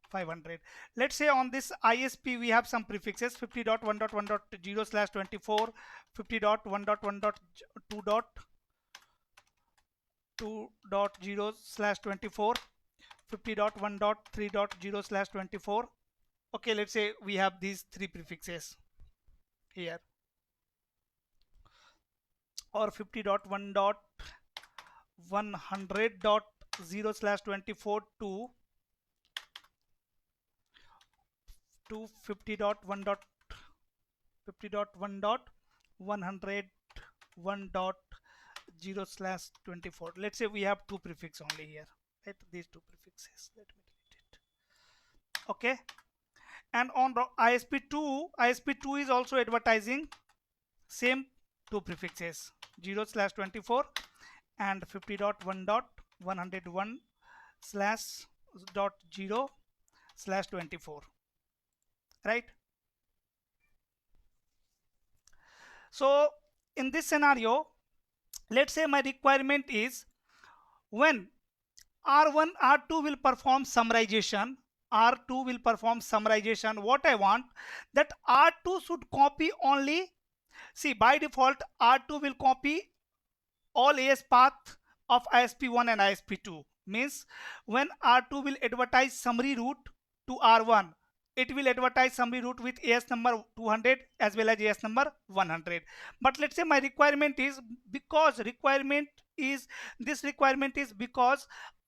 500. Let's say on this ISP we have some prefixes 50.1.1.0/24, 50.1.2.2.0/24, 50.1.3.0/24. Okay, let's say we have these three prefixes here, or 50.1.100.0/24 to 50.1.101.0/24. Let's say we have two prefix only here, right? These two prefixes, let me delete it. Okay, and on ISP2 is also advertising same two prefixes 0/24 and 50.1.101/0/24, right? So in this scenario, let's say my requirement is when R1 R2 will perform summarization, what I want that R2 should copy only, see by default R2 will copy all AS path of ISP1 and ISP2, means when R2 will advertise summary route to R1, it will advertise summary route with AS number 200 as well as AS number 100. But let's say my requirement is because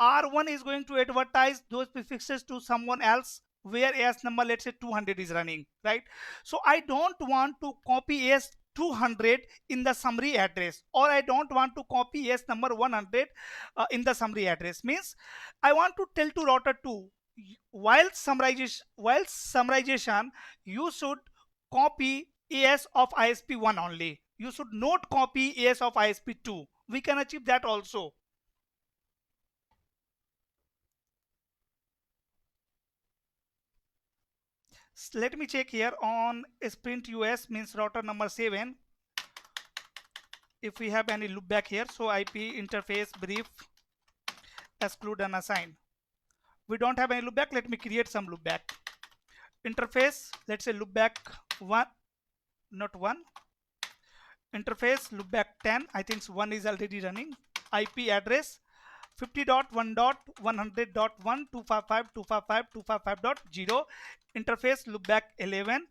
R1 is going to advertise those prefixes to someone else where AS number, let's say 200 is running, right? So I don't want to copy AS 200 in the summary address, or I don't want to copy AS number 100 in the summary address. Means I want to tell to router 2, while summarization you should copy AS of ISP1 only, you should not copy AS of ISP2. We can achieve that also. Let me check here on Sprint US, means router number 7, if we have any loopback here. So IP interface brief exclude and assign. We don't have any loopback. Let me create some loopback. Interface, let's say loopback 1, not 1. Interface loopback 10. I think 1 is already running. IP address 50.1.100.1.255.255.255.0. Interface loopback 11.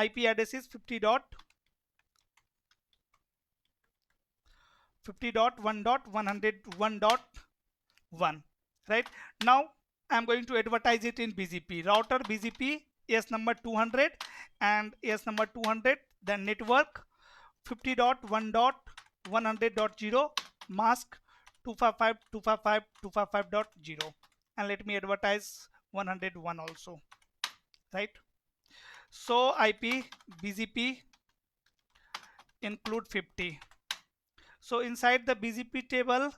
IP address is 50.1.101.1. Right now I'm going to advertise it in BGP. Router BGP AS number 200 and AS number 200, then network 50.1.100.0 mask 255.255.255.0, and let me advertise 101 also, right? So IP BGP include 50. So inside the BGP table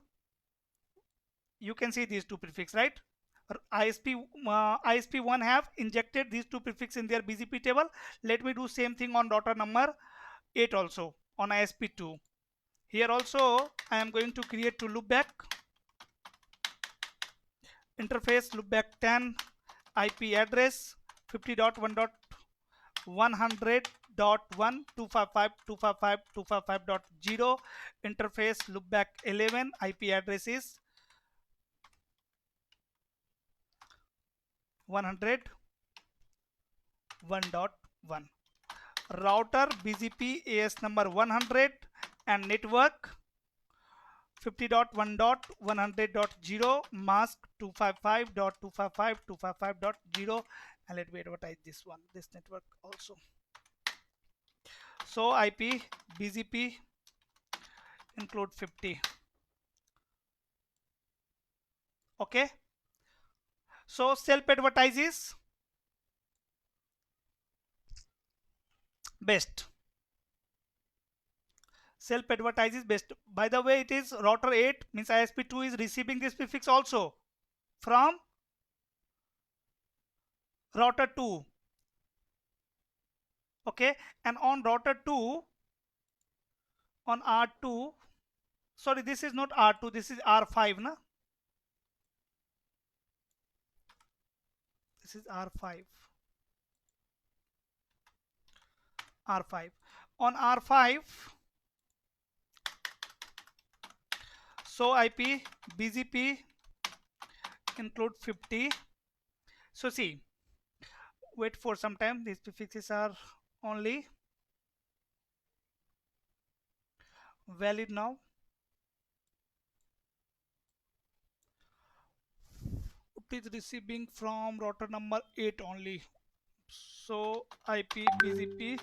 you can see these two prefix, right? ISP1 have injected these two prefix in their BGP table. Let me do same thing on router number 8 also on ISP2. Here also I am going to create two loopback. Interface loopback 10. IP address 50.1.100.1.255.255.255.0. Interface loopback 11. IP address is 101.1. Router BGP AS number 100 and network 50.1.100.0 mask 255.255.255.0, and let me advertise this one, this network also. So IP BGP include 50. Okay, so self advertise is best. Self advertise is best. By the way, it is router 8, means ISP2 is receiving this prefix also from router 2. Okay, and on router 2 on R2, sorry, this is not R2, this is R5, na? This is R5. R5. On R5, so IP BGP include 50. So see, wait for some time, these prefixes are only valid now. It is receiving from router number 8 only. So IP BGP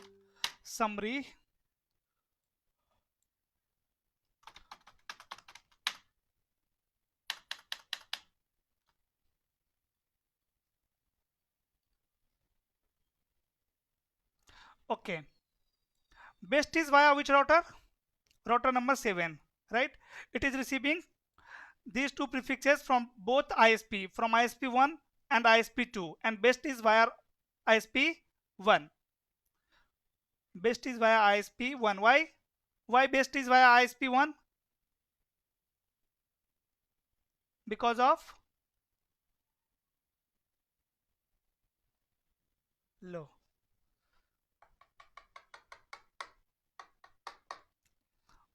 summary okay. Best is via which router? Router number 7, right? It is receiving these two prefixes from both ISP, from ISP1 and ISP2, and best is via ISP1. Best is via ISP1. Why best is via ISP1? Because of low.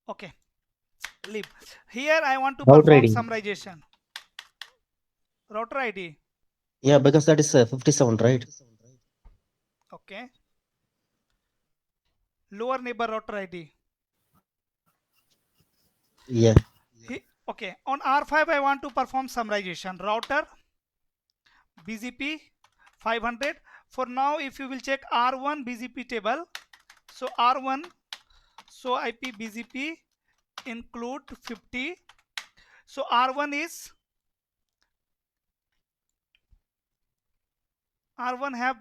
Okay, leave. Here I want to Router perform ID. summarization. Router ID. Yeah, because that is 57, right? Okay. Lower neighbor router ID. Yeah. Okay, on R5 I want to perform summarization. Router BGP 500. For now, if you will check R1 BGP table, so R1, so IP BGP include 50. So R1 have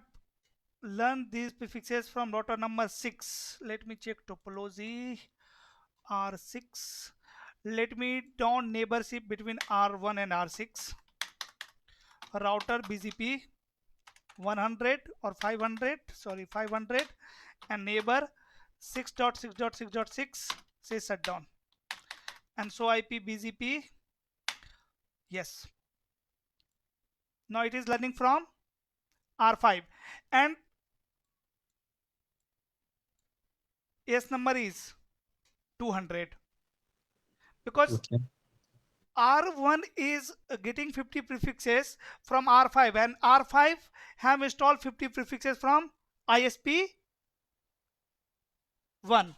learned these prefixes from router number 6. Let me check topology. R6. Let me down neighborship between R1 and R6. Router BGP 100 or 500, sorry 500, and neighbor 6.6.6.6 says shutdown, and so IP BGP, yes, now it is learning from R5, and S number is 200 because Okay. R1 is getting 50 prefixes from R5, and R5 have installed 50 prefixes from ISP 1,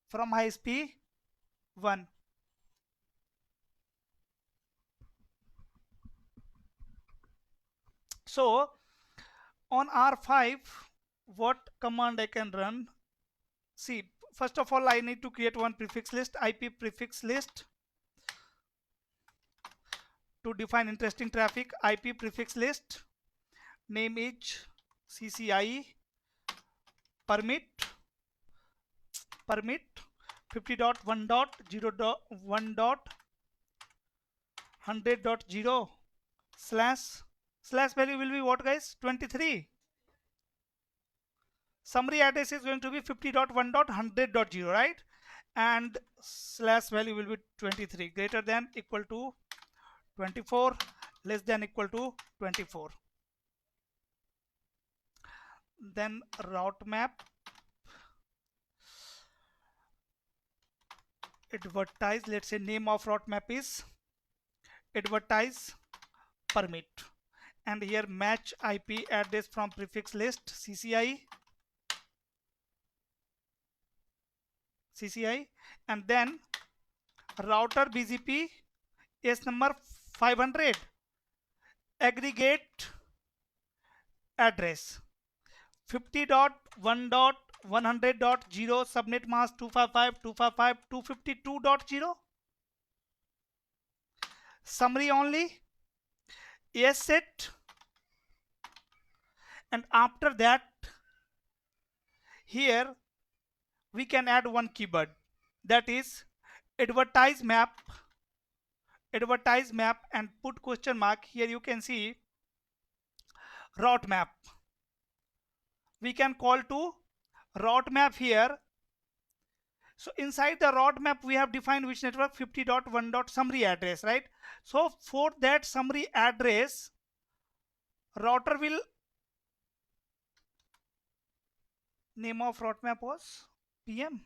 from ISP 1. So on R5, what command I can run? See, first of all, I need to create one prefix list, IP prefix list, to define interesting traffic. IP prefix list name is CCI permit 50.1.0.1.100.0 slash value will be what, guys? 23. Summary address is going to be 50.1.100.0, right? And slash value will be 23, greater than equal to 24, less than equal to 24. Then route map, advertise, let's say name of route map is advertise permit, and here match IP address from prefix list CCI, and then router BGP S number 500 aggregate address 50.1.100.0 subnet mask 255.255.252.0. Summary only, yes set, and after that here we can add one keyword, that is advertise map, and put question mark. Here you can see route map. We can call to route map here So inside the route map, we have defined which network 50.1.summary address, right? So for that summary address, router will, name of route map was PM.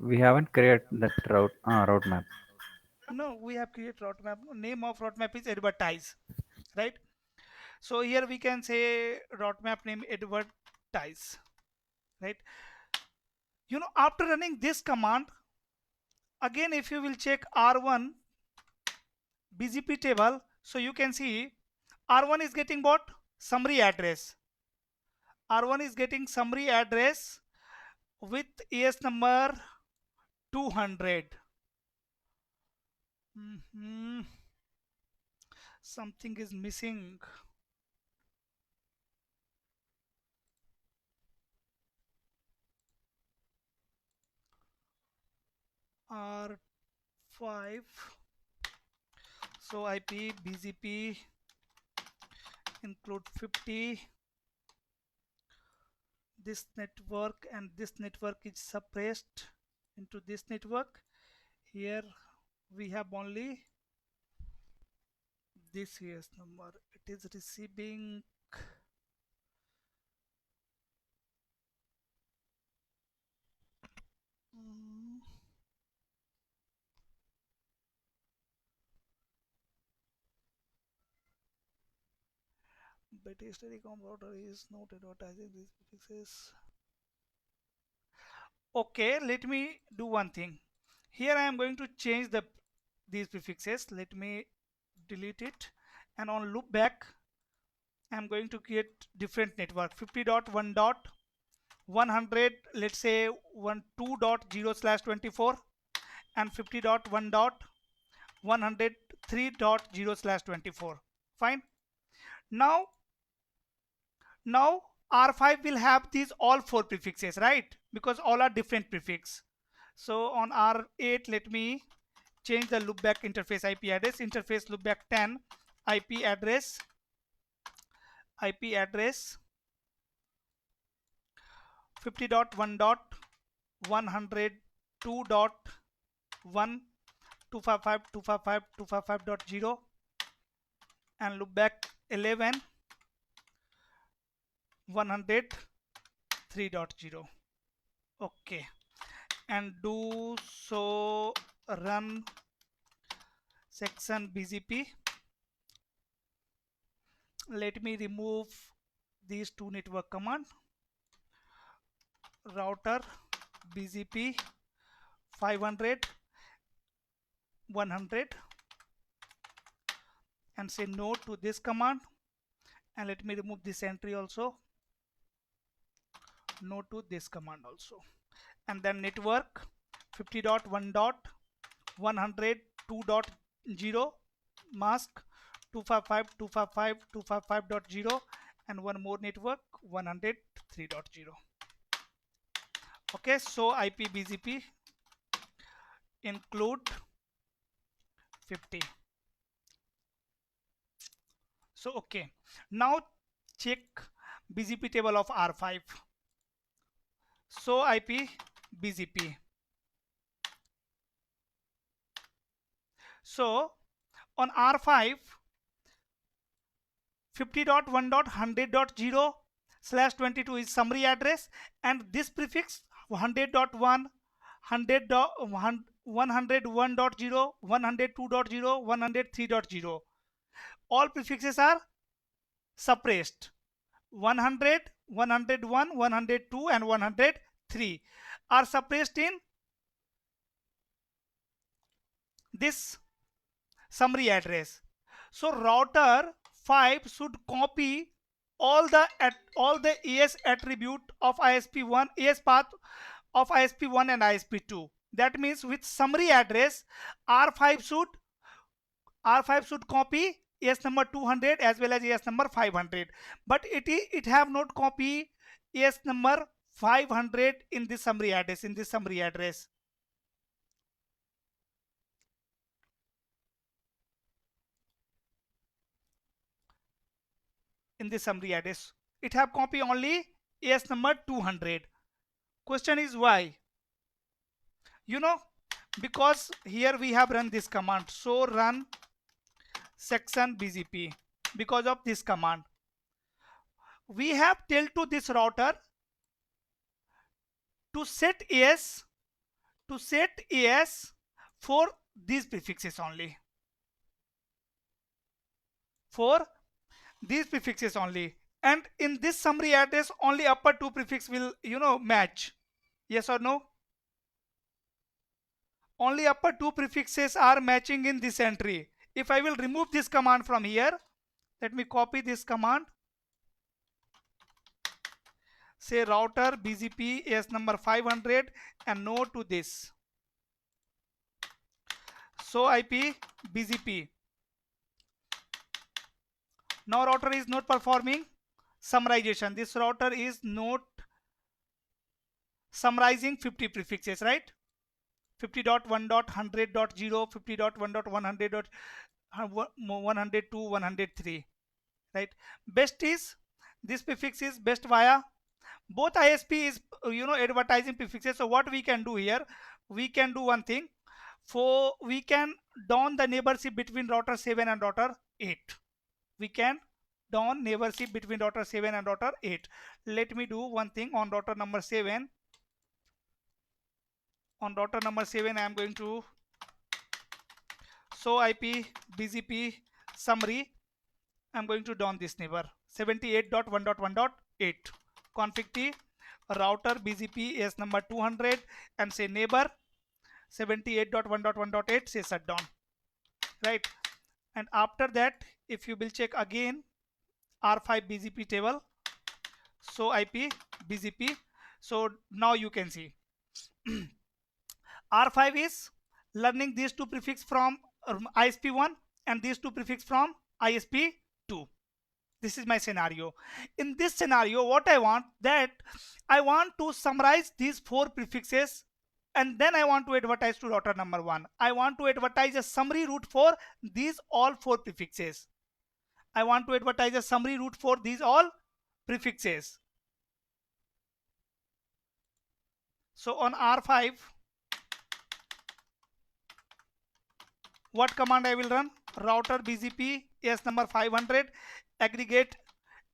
We haven't created that route map. No, we have created route map. Name of route map is advertise, right? So here we can say route map name advertise, right? You know, after running this command, again, if you will check R1 BGP table, so you can see R1 is getting what? Summary address. R1 is getting summary address with ES number 200. Something is missing. R5. So IP BGP include 50. This network and this network is suppressed into this network. Here we have only this ES number. It is receiving British Telecom router is not advertising these prefixes. Okay, let me do one thing. Here I am going to change these prefixes. Let me delete it, and on loopback I am going to create different network 50.1.100, let's say 12.0/24, and 50.1.103.0/24. Fine. Now R5 will have these all four prefixes, right? Because all are different prefix. So on R8, let me change the loopback interface IP address. Interface loopback 10 IP address 50.1.102.1.255.255.255.0 and loopback 11 103.0. Okay, and do so run section BGP. Let me remove these two network command. Router BGP 500 100 and say no to this command, and let me remove this entry also, no to this command also, and then network 50.1.102.0 mask 255.255.255.0 and one more network 103.0. Okay, so IP BGP include 50. So okay, now check BGP table of R5. So IP BGP. So on R5 50.1.100.0/22 is summary address, and this prefix 100.1 101.0 102.0 103.0 all prefixes are suppressed. 100 101 102 and 103 are suppressed in this summary address. So router 5 should copy all the ES attribute of ISP1, ES path of ISP1 and ISP2. That means with summary address R5 should copy ES number 200 as well as ES number 500, but it have not copy ES number 500 in this summary address. in this summary address. It have copy only AS number 200. Question is why? You know, because here we have run this command. So run section BGP. Because of this command, we have tell to this router to set AS for these prefixes only. For these prefixes only, and in this summary address only upper two prefix will match. Yes or no? Only upper two prefixes are matching in this entry. If I will remove this command from here, let me copy this command. Say router BGP AS number 500 and no to this. So IP BGP. Now router is not performing summarization. This router is not summarizing 50 prefixes, right? 50.1.100.0, 50.1.100.102, 103, right? Best is this prefix is best via both ISP is advertising prefixes. So what we can do here, we can do one thing. For we can down the neighborship between router 7 and router 8. We can down neighborship between router 7 and router 8. Let me do one thing on router number 7. On router number 7, I am going to show IP BGP summary. I am going to down this neighbor 78.1.1.8 config T router BGP AS number 200 and say neighbor 78.1.1.8 say shutdown, right? And after that, if you will check again R5 BGP table, so IP BGP. So now you can see R5 is learning these two prefix from ISP1 and these two prefix from ISP2. This is my scenario. In this scenario, what I want, that I want to summarize these four prefixes and then I want to advertise to router number 1. I want to advertise a summary route for these all four prefixes. I want to advertise a summary route for these all prefixes. So on R5, what command I will run? Router BGP AS number 500 aggregate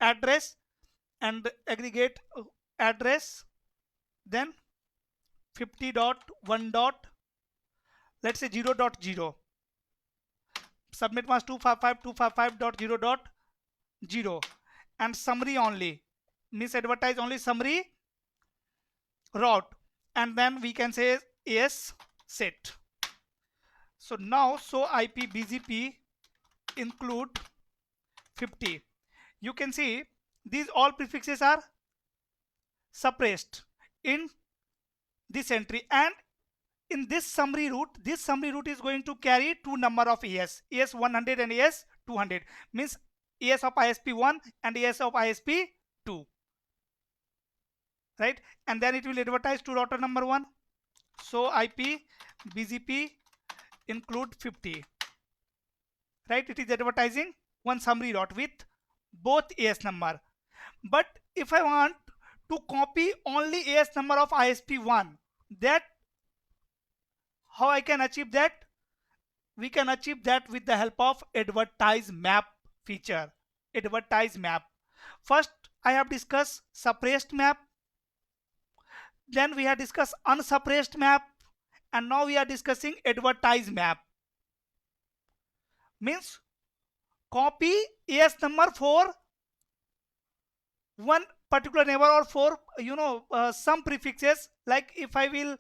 address and aggregate address, then 50.1. let's say 0.0 submit mask 255.255.0.0 and summary only, means advertise only summary route, and then we can say AS set. So now so IP BGP include 50. You can see these all prefixes are suppressed in this entry, and in this summary route is going to carry two number of AS 100 and AS 200, means AS of ISP1 and AS of ISP2, right? And then it will advertise to router number 1. So IP BGP include 50, right? It is advertising one summary route with both AS number. But if I want to copy only AS number of ISP1, that how I can achieve that? We can achieve that with the help of advertise map feature. Advertise map. First I have discussed suppressed map, then we have discussed unsuppressed map, and now we are discussing advertise map. Means copy AS number for one particular neighbor or for some prefixes. Like if I will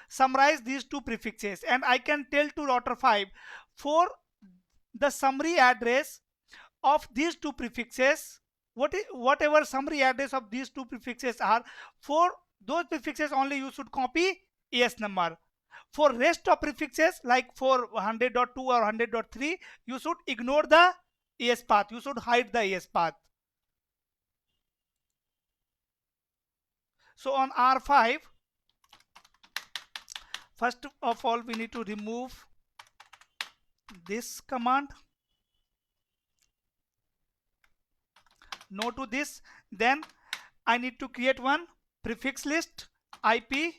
summarize these two prefixes, and I can tell to router 5 for the summary address of these two prefixes, whatever summary address of these two prefixes are, for those prefixes only you should copy AS number. For rest of prefixes, like for 100.2 or 100.3, you should ignore the AS path, you should hide the AS path. So on R5, first of all we need to remove this command. no to this, then I need to create one prefix list, IP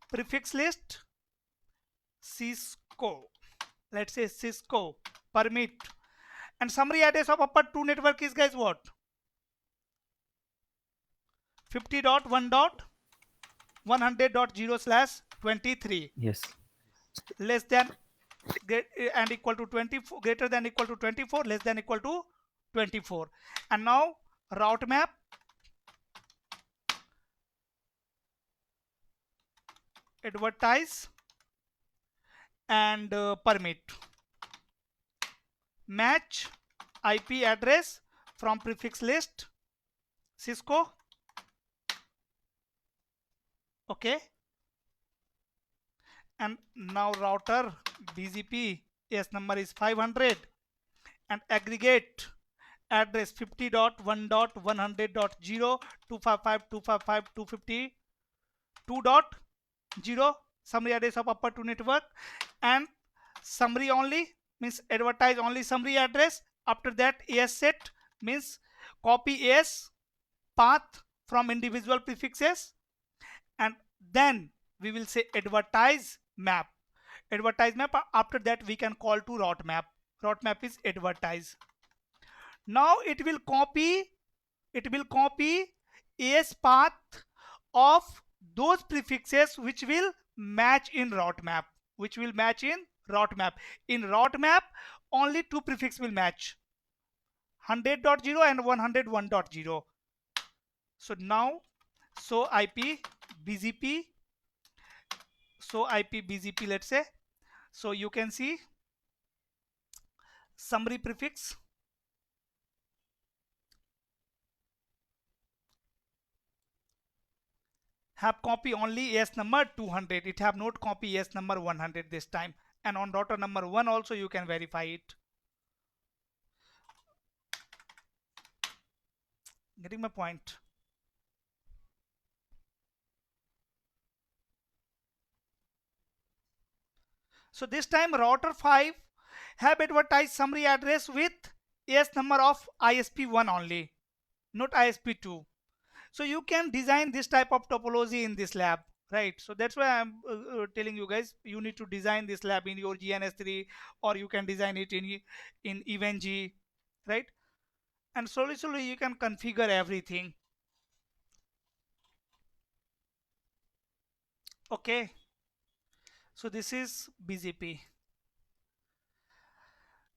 prefix list Cisco. Let's say Cisco permit, and summary address of upper 2 network is, guys, what? 50.1.100.0/23. Yes. Less than and equal to 24, greater than equal to 24, less than equal to 24. And now route map, advertise, and permit. Match IP address from prefix list Cisco. Okay. And now router BGP AS number is 500 and aggregate address 50.1.100.0.255.255.250.2.0 summary address of upper 2 network, and summary only means advertise only summary address. After that, AS set means copy AS path from individual prefixes, and then we will say advertise map. Advertise map, after that we can call to route map. Route map is advertise. Now it will copy AS path of those prefixes which will match in route map. In route map, only two prefixes will match, 100.0 and 101.0. So now IP BGP, let's say. So you can see summary prefix, have copy only AS number 200. It have not copy AS number 100 this time. And on router number 1 also you can verify it. Getting my point? So this time router 5 have advertised summary address with AS number of ISP1 only, not ISP2. So you can design this type of topology in this lab, right? So that's why I'm telling you guys, you need to design this lab in your GNS3, or you can design it in EvenG, right? And slowly you can configure everything. Okay. So this is BGP.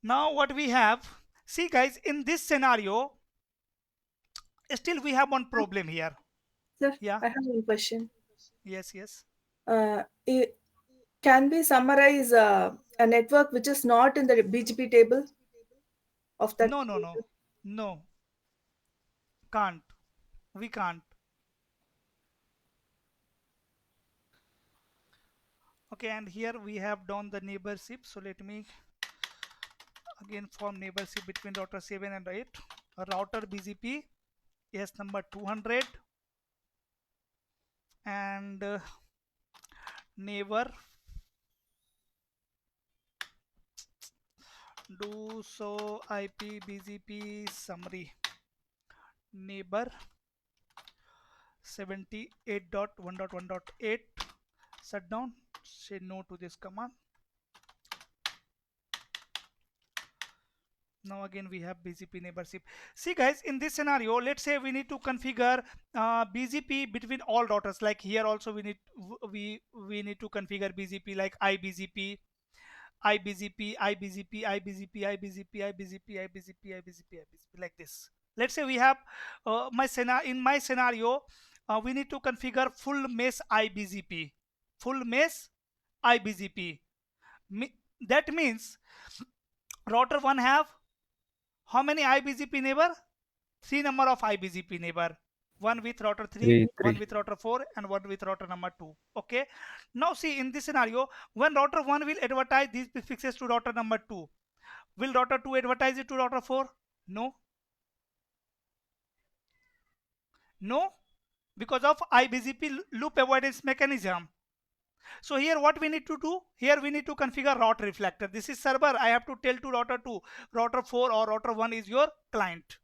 Now what we have, see guys, in this scenario, still we have one problem here. Sir, Yeah. I have one question. Yes. Can we summarize a network which is not in the BGP table of that? No. Can't. We can't. Okay, and here we have done the neighborship. So let me again form neighborship between router 7 and 8. A router BGP AS number 200 and neighbor do so IP BGP summary neighbor 78.1.1.8 shutdown. Say no to this command. Now again we have BGP neighborship. See guys, in this scenario, let's say we need to configure BGP between all routers. Like here also we need to configure BGP like IBGP, like this. Let's say we have in my scenario we need to configure full mesh IBGP. That means router 1 have how many IBGP neighbor? 3 number of IBGP neighbor. One with router 3, one with router 4, and one with router number 2. Okay. Now see, in this scenario, when router 1 will advertise these prefixes to router number 2, will router 2 advertise it to router 4? No, because of IBGP loop avoidance mechanism. So here what we need to do? Here we need to configure route reflector. This is server. I have to tell to router 2, router 4 or router 1 is your client.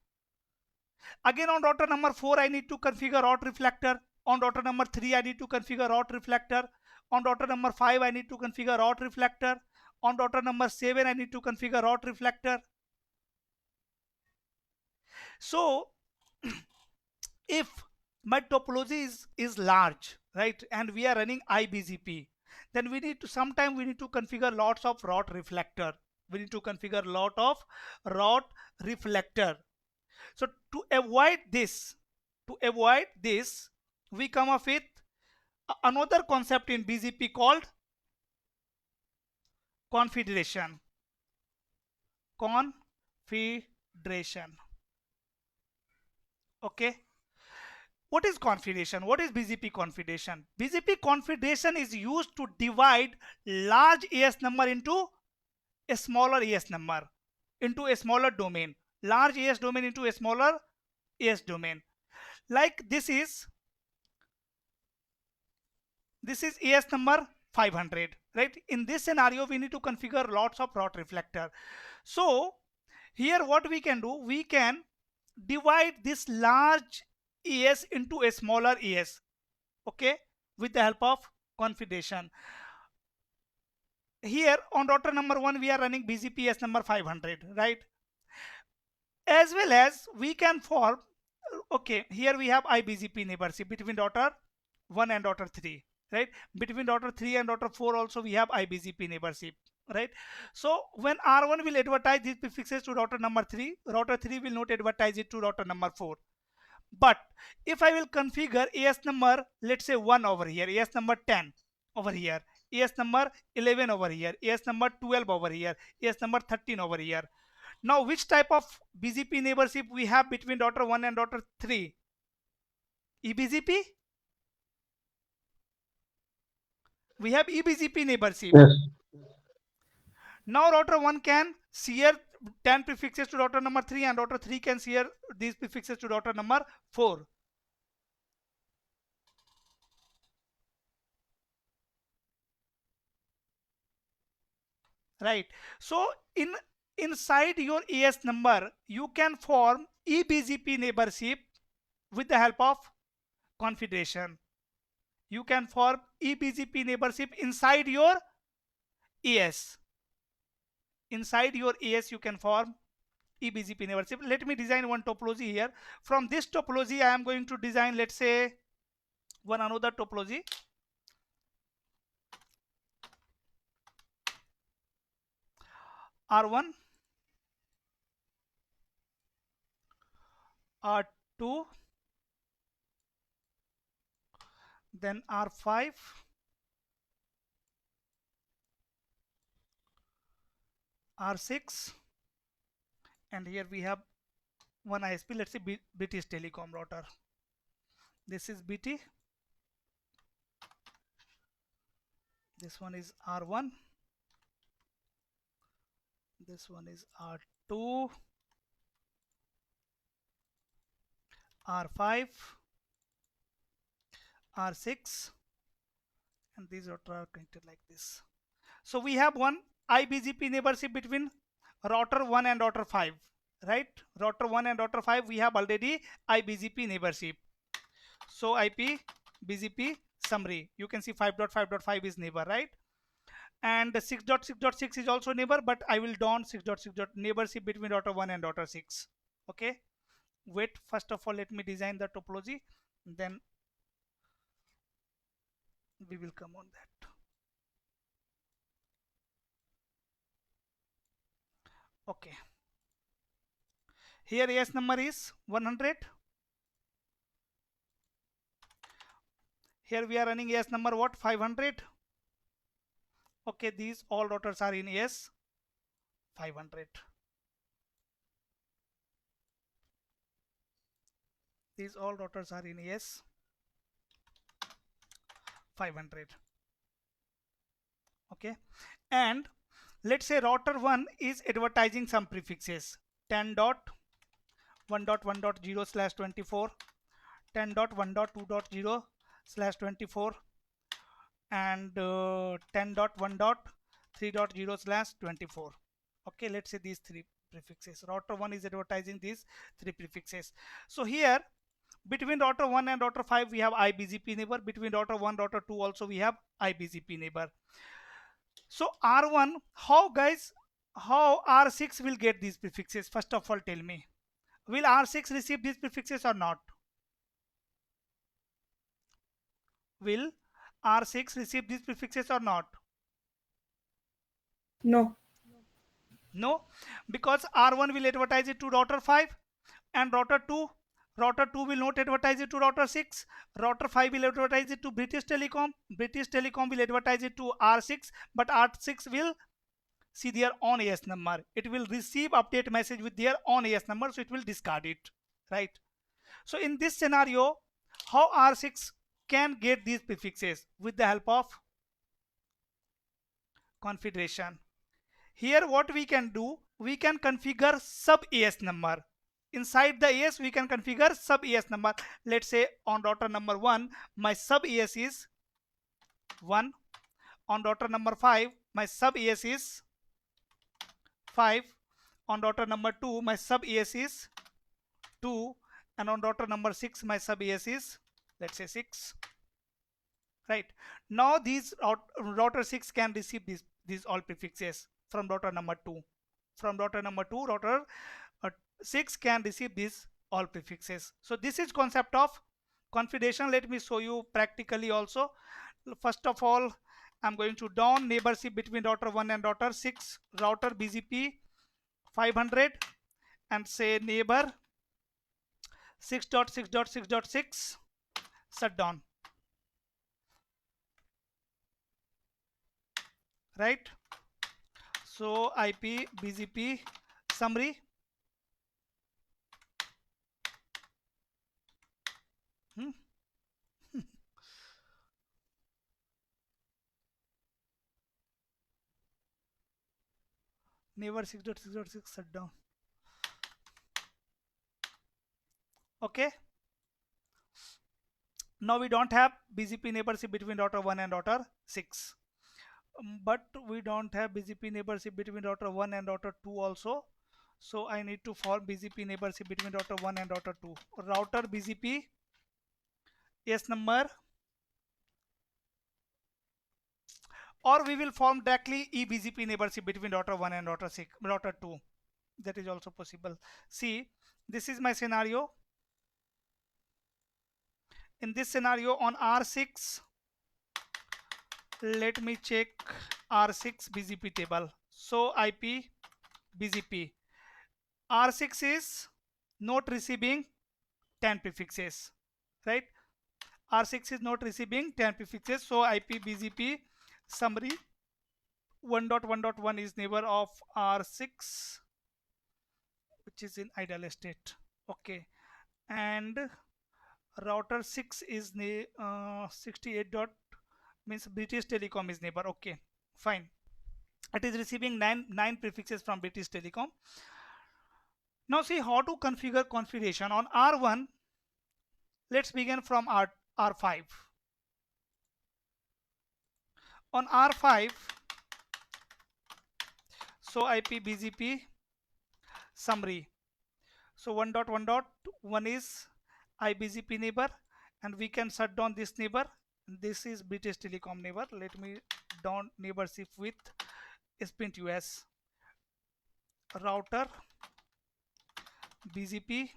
Again on router number 4 I need to configure auto reflector. On router number 3 I need to configure auto reflector. On router number 5 I need to configure auto reflector. On router number 7 I need to configure auto reflector. So if my topology is large, right, and we are running IBGP, then we need to configure lots of ROT reflector. We need to configure lot of ROT reflector. So to avoid this, we come up with another concept in BGP called confederation. Okay. What is confederation? What is BGP confederation? BGP confederation is used to divide large AS number into a smaller AS number, into a smaller domain. Large AS domain into a smaller AS domain. Like this is AS number 500, right? In this scenario, we need to configure lots of ROT reflector. So here what we can do, we can divide this large AS into a smaller AS, okay, with the help of configuration. Here on router number 1 we are running BGP AS number 500, right? As well as we can form, okay, here we have IBGP neighborship between router 1 and router 3, right? Between router 3 and router 4 also we have IBGP neighborship, right? So when R1 will advertise these prefixes to router number 3, router 3 will not advertise it to router number 4. But if I will configure AS number, let's say 1 over here, AS number 10 over here, AS number 11 over here, AS number 12 over here, AS number 13 over here. Now which type of BGP neighborship we have between router 1 and router 3? eBGP? We have eBGP neighborship. Yes. Now router 1 can share 10 prefixes to router number 3 and router 3 can share these prefixes to router number 4. Right. So inside your AS number, you can form eBGP neighborship with the help of confederation. You can form eBGP neighborship inside your AS. Inside your AS you can form eBGP neighborship. Let me design one topology here. From this topology I am going to design, let's say, one another topology. R1, R2, then R5, R6, and here we have one ISP, let's say BT Telecom router. This is BT. This one is R1. This one is R2, R5, R6, and these routers are connected like this. So we have one IBGP neighborship between router 1 and router 5, right? Router 1 and router 5 we have already IBGP neighborship. So IP BGP summary, you can see 5.5.5 is neighbor, right? And 6.6.6 is also neighbor, but I will don 6.6. Neighborship between router 1 and router 6. Okay, wait, first of all let me design the topology, then we will come on that. Okay, here AS number is 100. Here we are running AS number what, 500. Okay, these all routers are in AS 500. These all routers are in AS 500. Okay, and let's say router 1 is advertising some prefixes 10.1.1.0/24, 10.1.2.0/24, and 10.1.3.0/24. Okay, let's say these three prefixes. Router 1 is advertising these 3 prefixes. So here between router 1 and router 5 we have IBGP neighbor. Between router 1 router 2 also we have IBGP neighbor. So R1, how guys, how R6 will get these prefixes? First of all, tell me, will R6 receive these prefixes or not? Will R6 receive these prefixes or not? No. No, because R1 will advertise it to router 5 and router 2 will not advertise it to router 6. Router 5 will advertise it to British Telecom. British Telecom will advertise it to R6, but R6 will see their own AS number. It will receive update message with their own AS number, so it will discard it, right? So in this scenario, how R6 can get these prefixes? With the help of configuration. Here what we can do, we can configure sub AS number. Inside the AS we can configure sub AS number. Let's say on router number 1 my sub AS is 1. On router number 5 my sub AS is 5. On router number 2 my sub AS is 2. And on router number 6 my sub AS is, let's say, 6. Right, now these router 6 can receive these all prefixes from router number 2. From router number 2, router 6 can receive these all prefixes. So this is concept of configuration. Let me show you practically also. First of all, I'm going to down neighborship between router 1 and router 6, router BGP 500, and say neighbor 6.6.6.6 shutdown. Right, so IP BGP summary, neighbor 6.6.6 shutdown. Okay, now we don't have BGP neighborship between router 1 and router 6. But we don't have BGP neighborship between router 1 and router 2 also. So I need to form BGP neighborship between router 1 and router 2. Router BGP AS number, or we will form directly eBGP neighborship between router 1 and router 2. That is also possible. See, this is my scenario. In this scenario on R6, let me check R6 BGP table. So IP BGP, R6 is not receiving 10 prefixes, right? R6 is not receiving 10 prefixes. So IP BGP summary 1.1.1 is neighbor of R6, which is in idle state. Okay, and router 6 is 68. Means British Telecom is neighbor. Okay, fine. It is receiving 9 prefixes from British Telecom. Now see how to configure configuration on R1. Let's begin from R5. On R5, so IP BGP summary. So 1.1.1 is IBGP neighbor, and we can shut down this neighbor. This is British Telecom neighbor. Let me down neighborship with Sprint US. Router BGP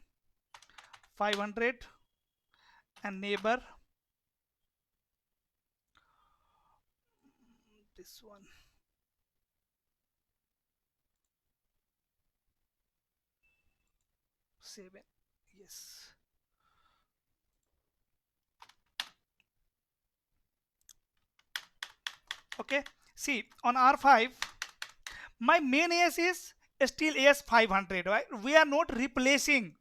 500 and neighbor this one. Seven. Yes. Okay, see on R5 my main AS is still AS500, right? We are not replacing.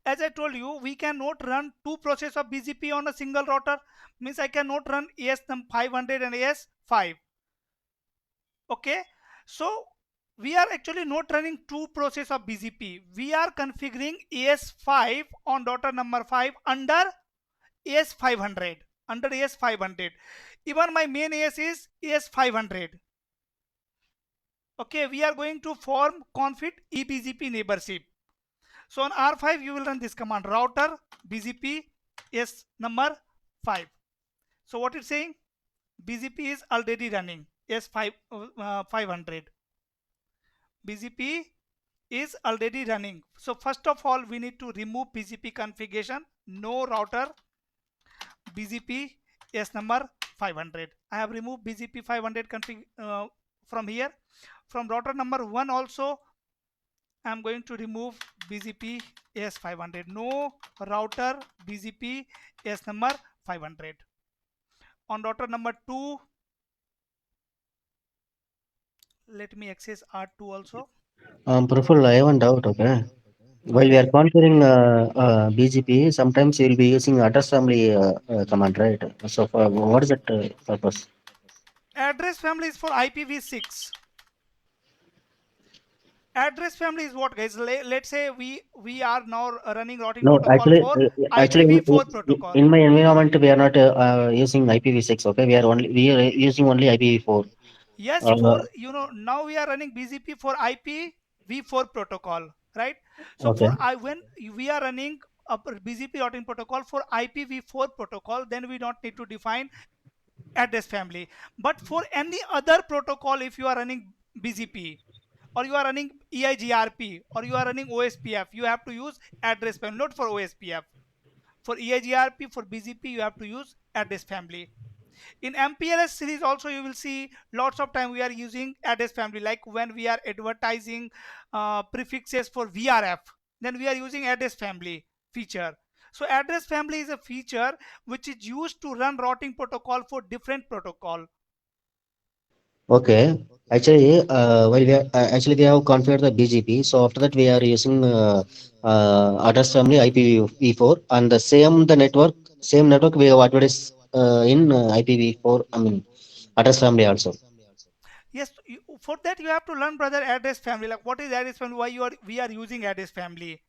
As I told you, we cannot run 2 processes of BGP on a single router. Means I cannot run AS500 and AS5. Okay, so we are actually not running 2 processes of BGP. We are configuring AS5 on router number 5 under AS500. Under AS500. Even my main AS is AS500. Okay, we are going to form config eBGP neighborship. So on R5 you will run this command, router BGP is number 5. So what it's saying, BGP is already running S5 500. BGP is already running. So first of all we need to remove BGP configuration, no router BGP is number 500. I have removed BGP 500 config from here. From router number 1 also I am going to remove BGP AS500. No router BGP AS number 500. On router number 2, let me access R2 also. Praful, I have one doubt, okay? While we are Okay. configuring BGP, sometimes you will be using address family command, right? So for what is that purpose? Address family is for IPv6. Address family is what, guys? Let's say we are now running routing No, protocol for actually, IPv4 protocol. in my environment, we are not using IPv6. Okay, we are using only IPv4. Yes, Uh, for now we are running BGP for IPv4 protocol, right? So okay, for when we are running a BGP routing protocol for IPv4 protocol, then we don't need to define address family. But for any other protocol, if you are running BGP or you are running EIGRP or you are running OSPF, you have to use address family, not for OSPF. For EIGRP, for BGP, you have to use address family. In MPLS series also you will see lots of time we are using address family, like when we are advertising prefixes for VRF, then we are using address family feature. So address family is a feature which is used to run routing protocol for different protocol. okay. Actually, while we are, actually we have configured the BGP. So after that, we are using address family IPv4, and same network we have advertised in IPv4. I mean address family also. Yes, for that you have to learn, brother, address family, like what is address family, why we are using address family.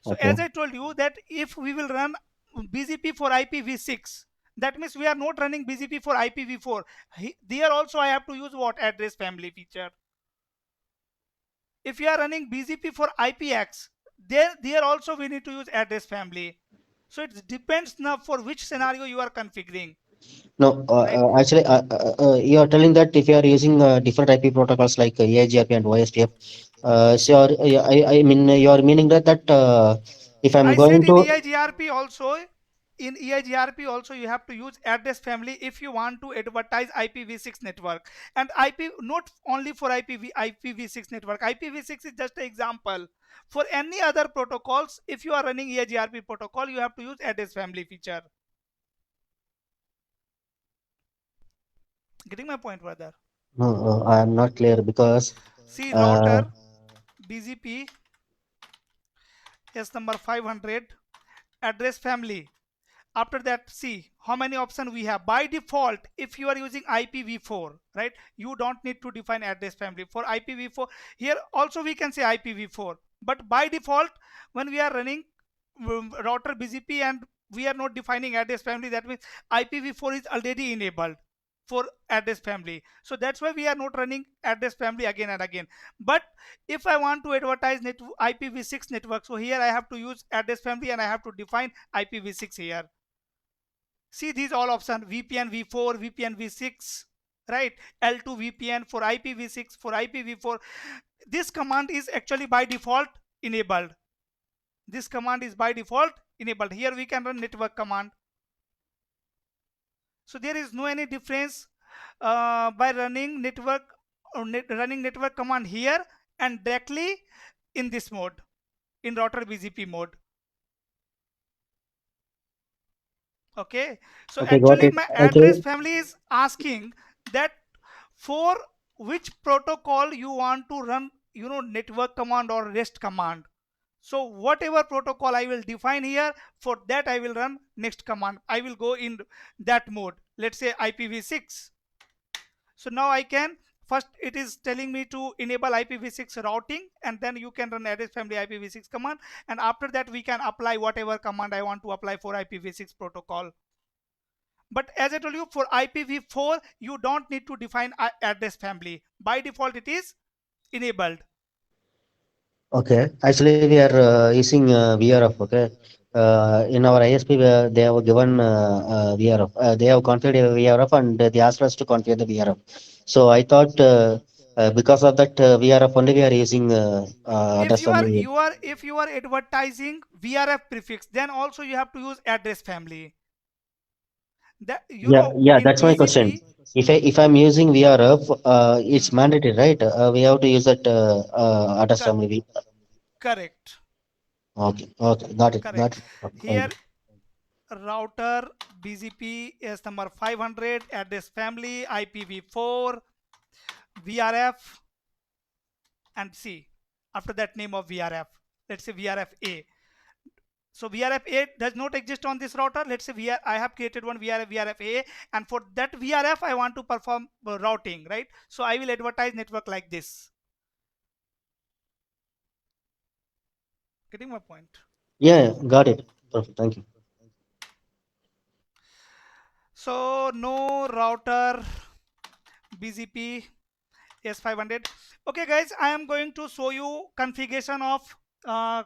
So Okay. as I told you that if we will run BGP for IPv6, that means we are not running BGP for IPv4. There also I have to use what, address family feature. If you are running BGP for IPX, there also we need to use address family. So it depends now for which scenario you are configuring, No, right? actually, you are telling that if you are using different IP protocols like EIGRP and OSPF, so I mean, you are meaning that if I'm I said going in to, EIGRP also, you have to use address family if you want to advertise IPv6 network. And IP not only for IPv6 network. IPv6 is just an example. For any other protocols, if you are running EIGRP protocol, you have to use address family feature. Getting my point, brother? no, I am not clear because See, uh, router BGP is number 500, address family. After that, see how many options we have. By default, if you are using IPv4, right, you don't need to define address family. For IPv4, here also we can say IPv4, but by default when we are running router BGP and we are not defining address family, that means IPv4 is already enabled for address family. So that's why we are not running address family again and again. But if I want to advertise IPv6 network, so here I have to use address family and I have to define IPv6 here. See these all options: VPN v4, VPN v6, right? L2 VPN for IPv6, for IPv4. This command is actually by default enabled. This command is by default enabled. Here we can run network command. So there is no any difference by running network or running network command here and directly in this mode, in router BGP mode. Okay, so okay, got actually it. my Actually, address family is asking that for which protocol you want to run network command or rest command. So whatever protocol I will define here, for that I will run next command. I will go in that mode, let's say IPv6. So now I can, first it is telling me to enable IPv6 routing, and then you can run address family IPv6 command, and after that we can apply whatever command I want to apply for IPv6 protocol. But as I told you, for IPv4 you don't need to define address family. By default it is enabled. Okay. Actually, we are using VRF. Okay. In our ISP, they have given VRF. They have configured VRF and they asked us to configure the VRF. So I thought because of that VRF only we are using If address family. if you are advertising VRF prefix, then also you have to use address family. That Yeah. in That's my question. BGP. If I'm using VRF, it's Hmm, mandatory, right? We have to use that address cor- family. correct, Okay. Okay. Got it. correct. Got it. Okay, thank Here you. router BGP is number 500, address family IPv4 VRF, and C after that name of VRF. Let's say VRF-A. So VRF-A does not exist on this router. Let's say I have created one VRF-A, and for that VRF I want to perform routing, right? So I will advertise network like this. Getting my point? Yeah. Got it. Perfect. Thank you. So no router BGP S500. Okay guys, I am going to show you configuration of uh,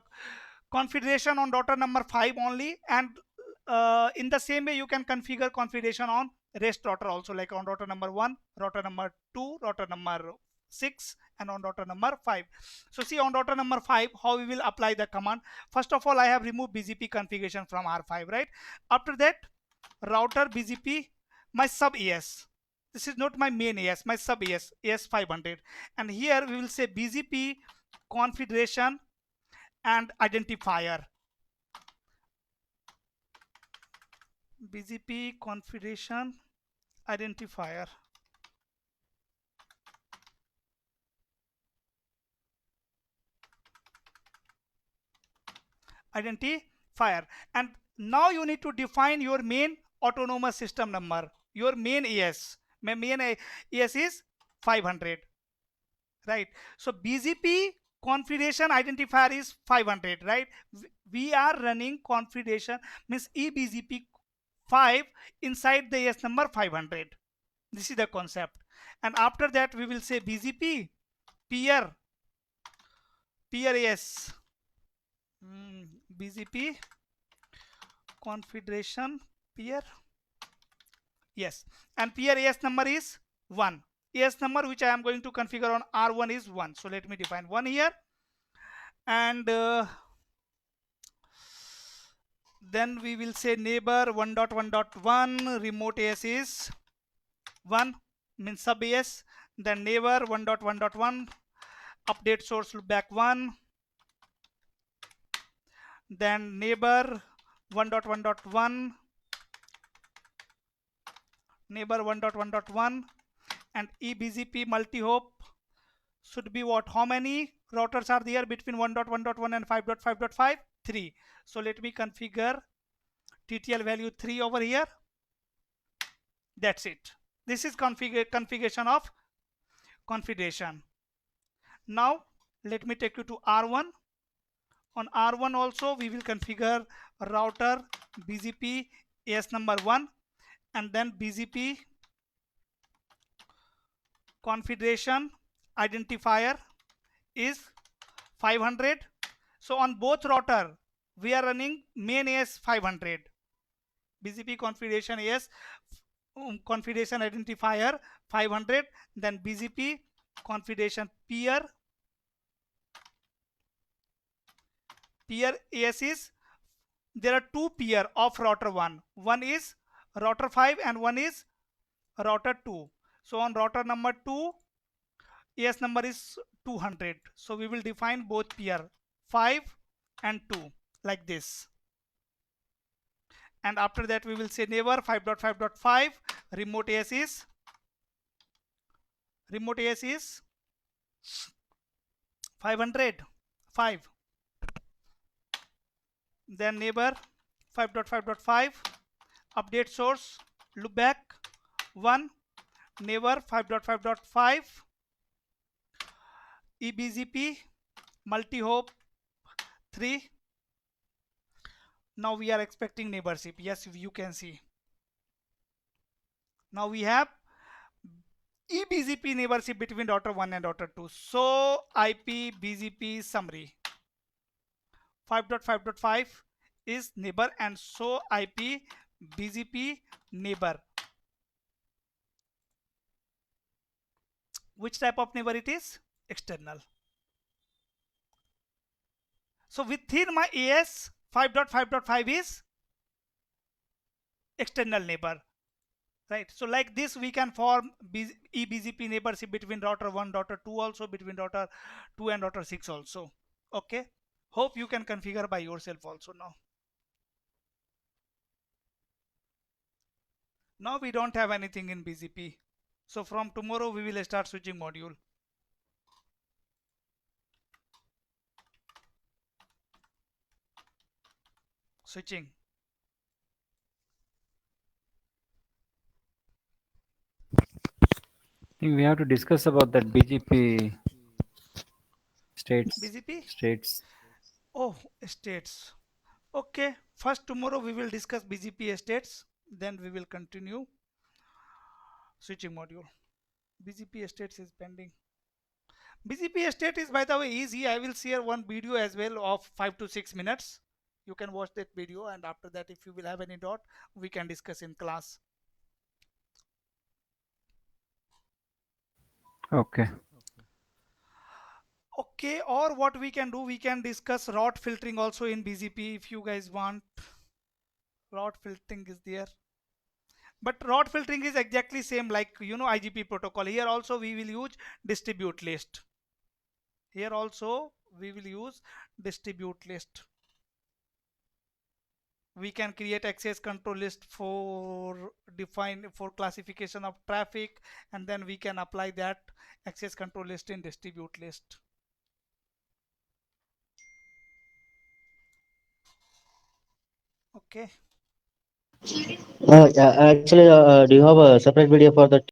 configuration on router number 5 only, and in the same way you can configure configuration on rest router also, like on router number 1, router number 2, router number 6, and on router number 5. So see, on router number 5 how we will apply the command. First of all, I have removed BGP configuration from R5, right? After that, router BGP, my sub AS. This is not my main AS, my sub AS, AS500. And here we will say BGP configuration and identifier. BGP configuration identifier. Identifier. And now you need to define your main autonomous system number, your main AS. My main AS is 500, right? So BGP configuration identifier is 500, right? We are running configuration means eBGP 5 inside the AS number 500. This is the concept. And after that we will say BGP peer AS, BGP configuration peer, yes, and peer AS number is 1. AS number which I am going to configure on R1 is 1. So let me define 1 here, and then we will say neighbor 1.1.1 remote AS is 1, means sub AS. Then neighbor 1.1.1 update source loopback 1. Then neighbor 1.1.1 neighbor 1.1.1 and eBGP multi-hop should be what? How many routers are there between 1.1.1 and 5.5.5? 3. So let me configure TTL value 3 over here. That's it. This is configuration of configuration. Now let me take you to R1. On R1 also we will configure router BGP AS number 1 and then BGP configuration identifier is 500. So on both router we are running main AS 500, BGP configuration AS configuration identifier 500, then BGP configuration peer AS is, there are two peer of router 1. One is router 5 and one is router 2. So on router number 2 AS number is 200. So we will define both peer 5 and 2 like this. And after that we will say neighbor 5.5.5 remote AS is 500 5. Then neighbor 5.5.5 update source loopback 1, neighbor 5.5.5 eBGP multi-hop 3. Now we are expecting neighborship. Yes, you can see. Now we have eBGP neighborship between router 1 and router 2. So IP BGP summary. 5.5.5 is neighbor and so IP BGP neighbor. Which type of neighbor it is? External. So within my AS 5.5.5 is external neighbor, right? So like this we can form eBGP neighborship between router 1, router 2, also between router 2 and router 6 also. Okay, hope you can configure by yourself also now. Now we don't have anything in BGP. So from tomorrow we will start switching module. Switching. I think we have to discuss about that BGP states. BGP? States. Oh, states. Okay, first tomorrow we will discuss BGP states, then we will continue switching module. BGP states is pending. BGP state is, by the way, easy. I will share one video as well of 5 to 6 minutes. You can watch that video, and after that if you will have any doubt we can discuss in class. Okay. Okay, or what we can do, we can discuss route filtering also in BGP if you guys want. Route filtering is there, but route filtering is exactly same like IGP protocol. Here also we will use distribute list. Here also we will use distribute list. We can create access control list for classification of traffic, and then we can apply that access control list in distribute list. Okay. Yeah, actually, do you have a separate video for that?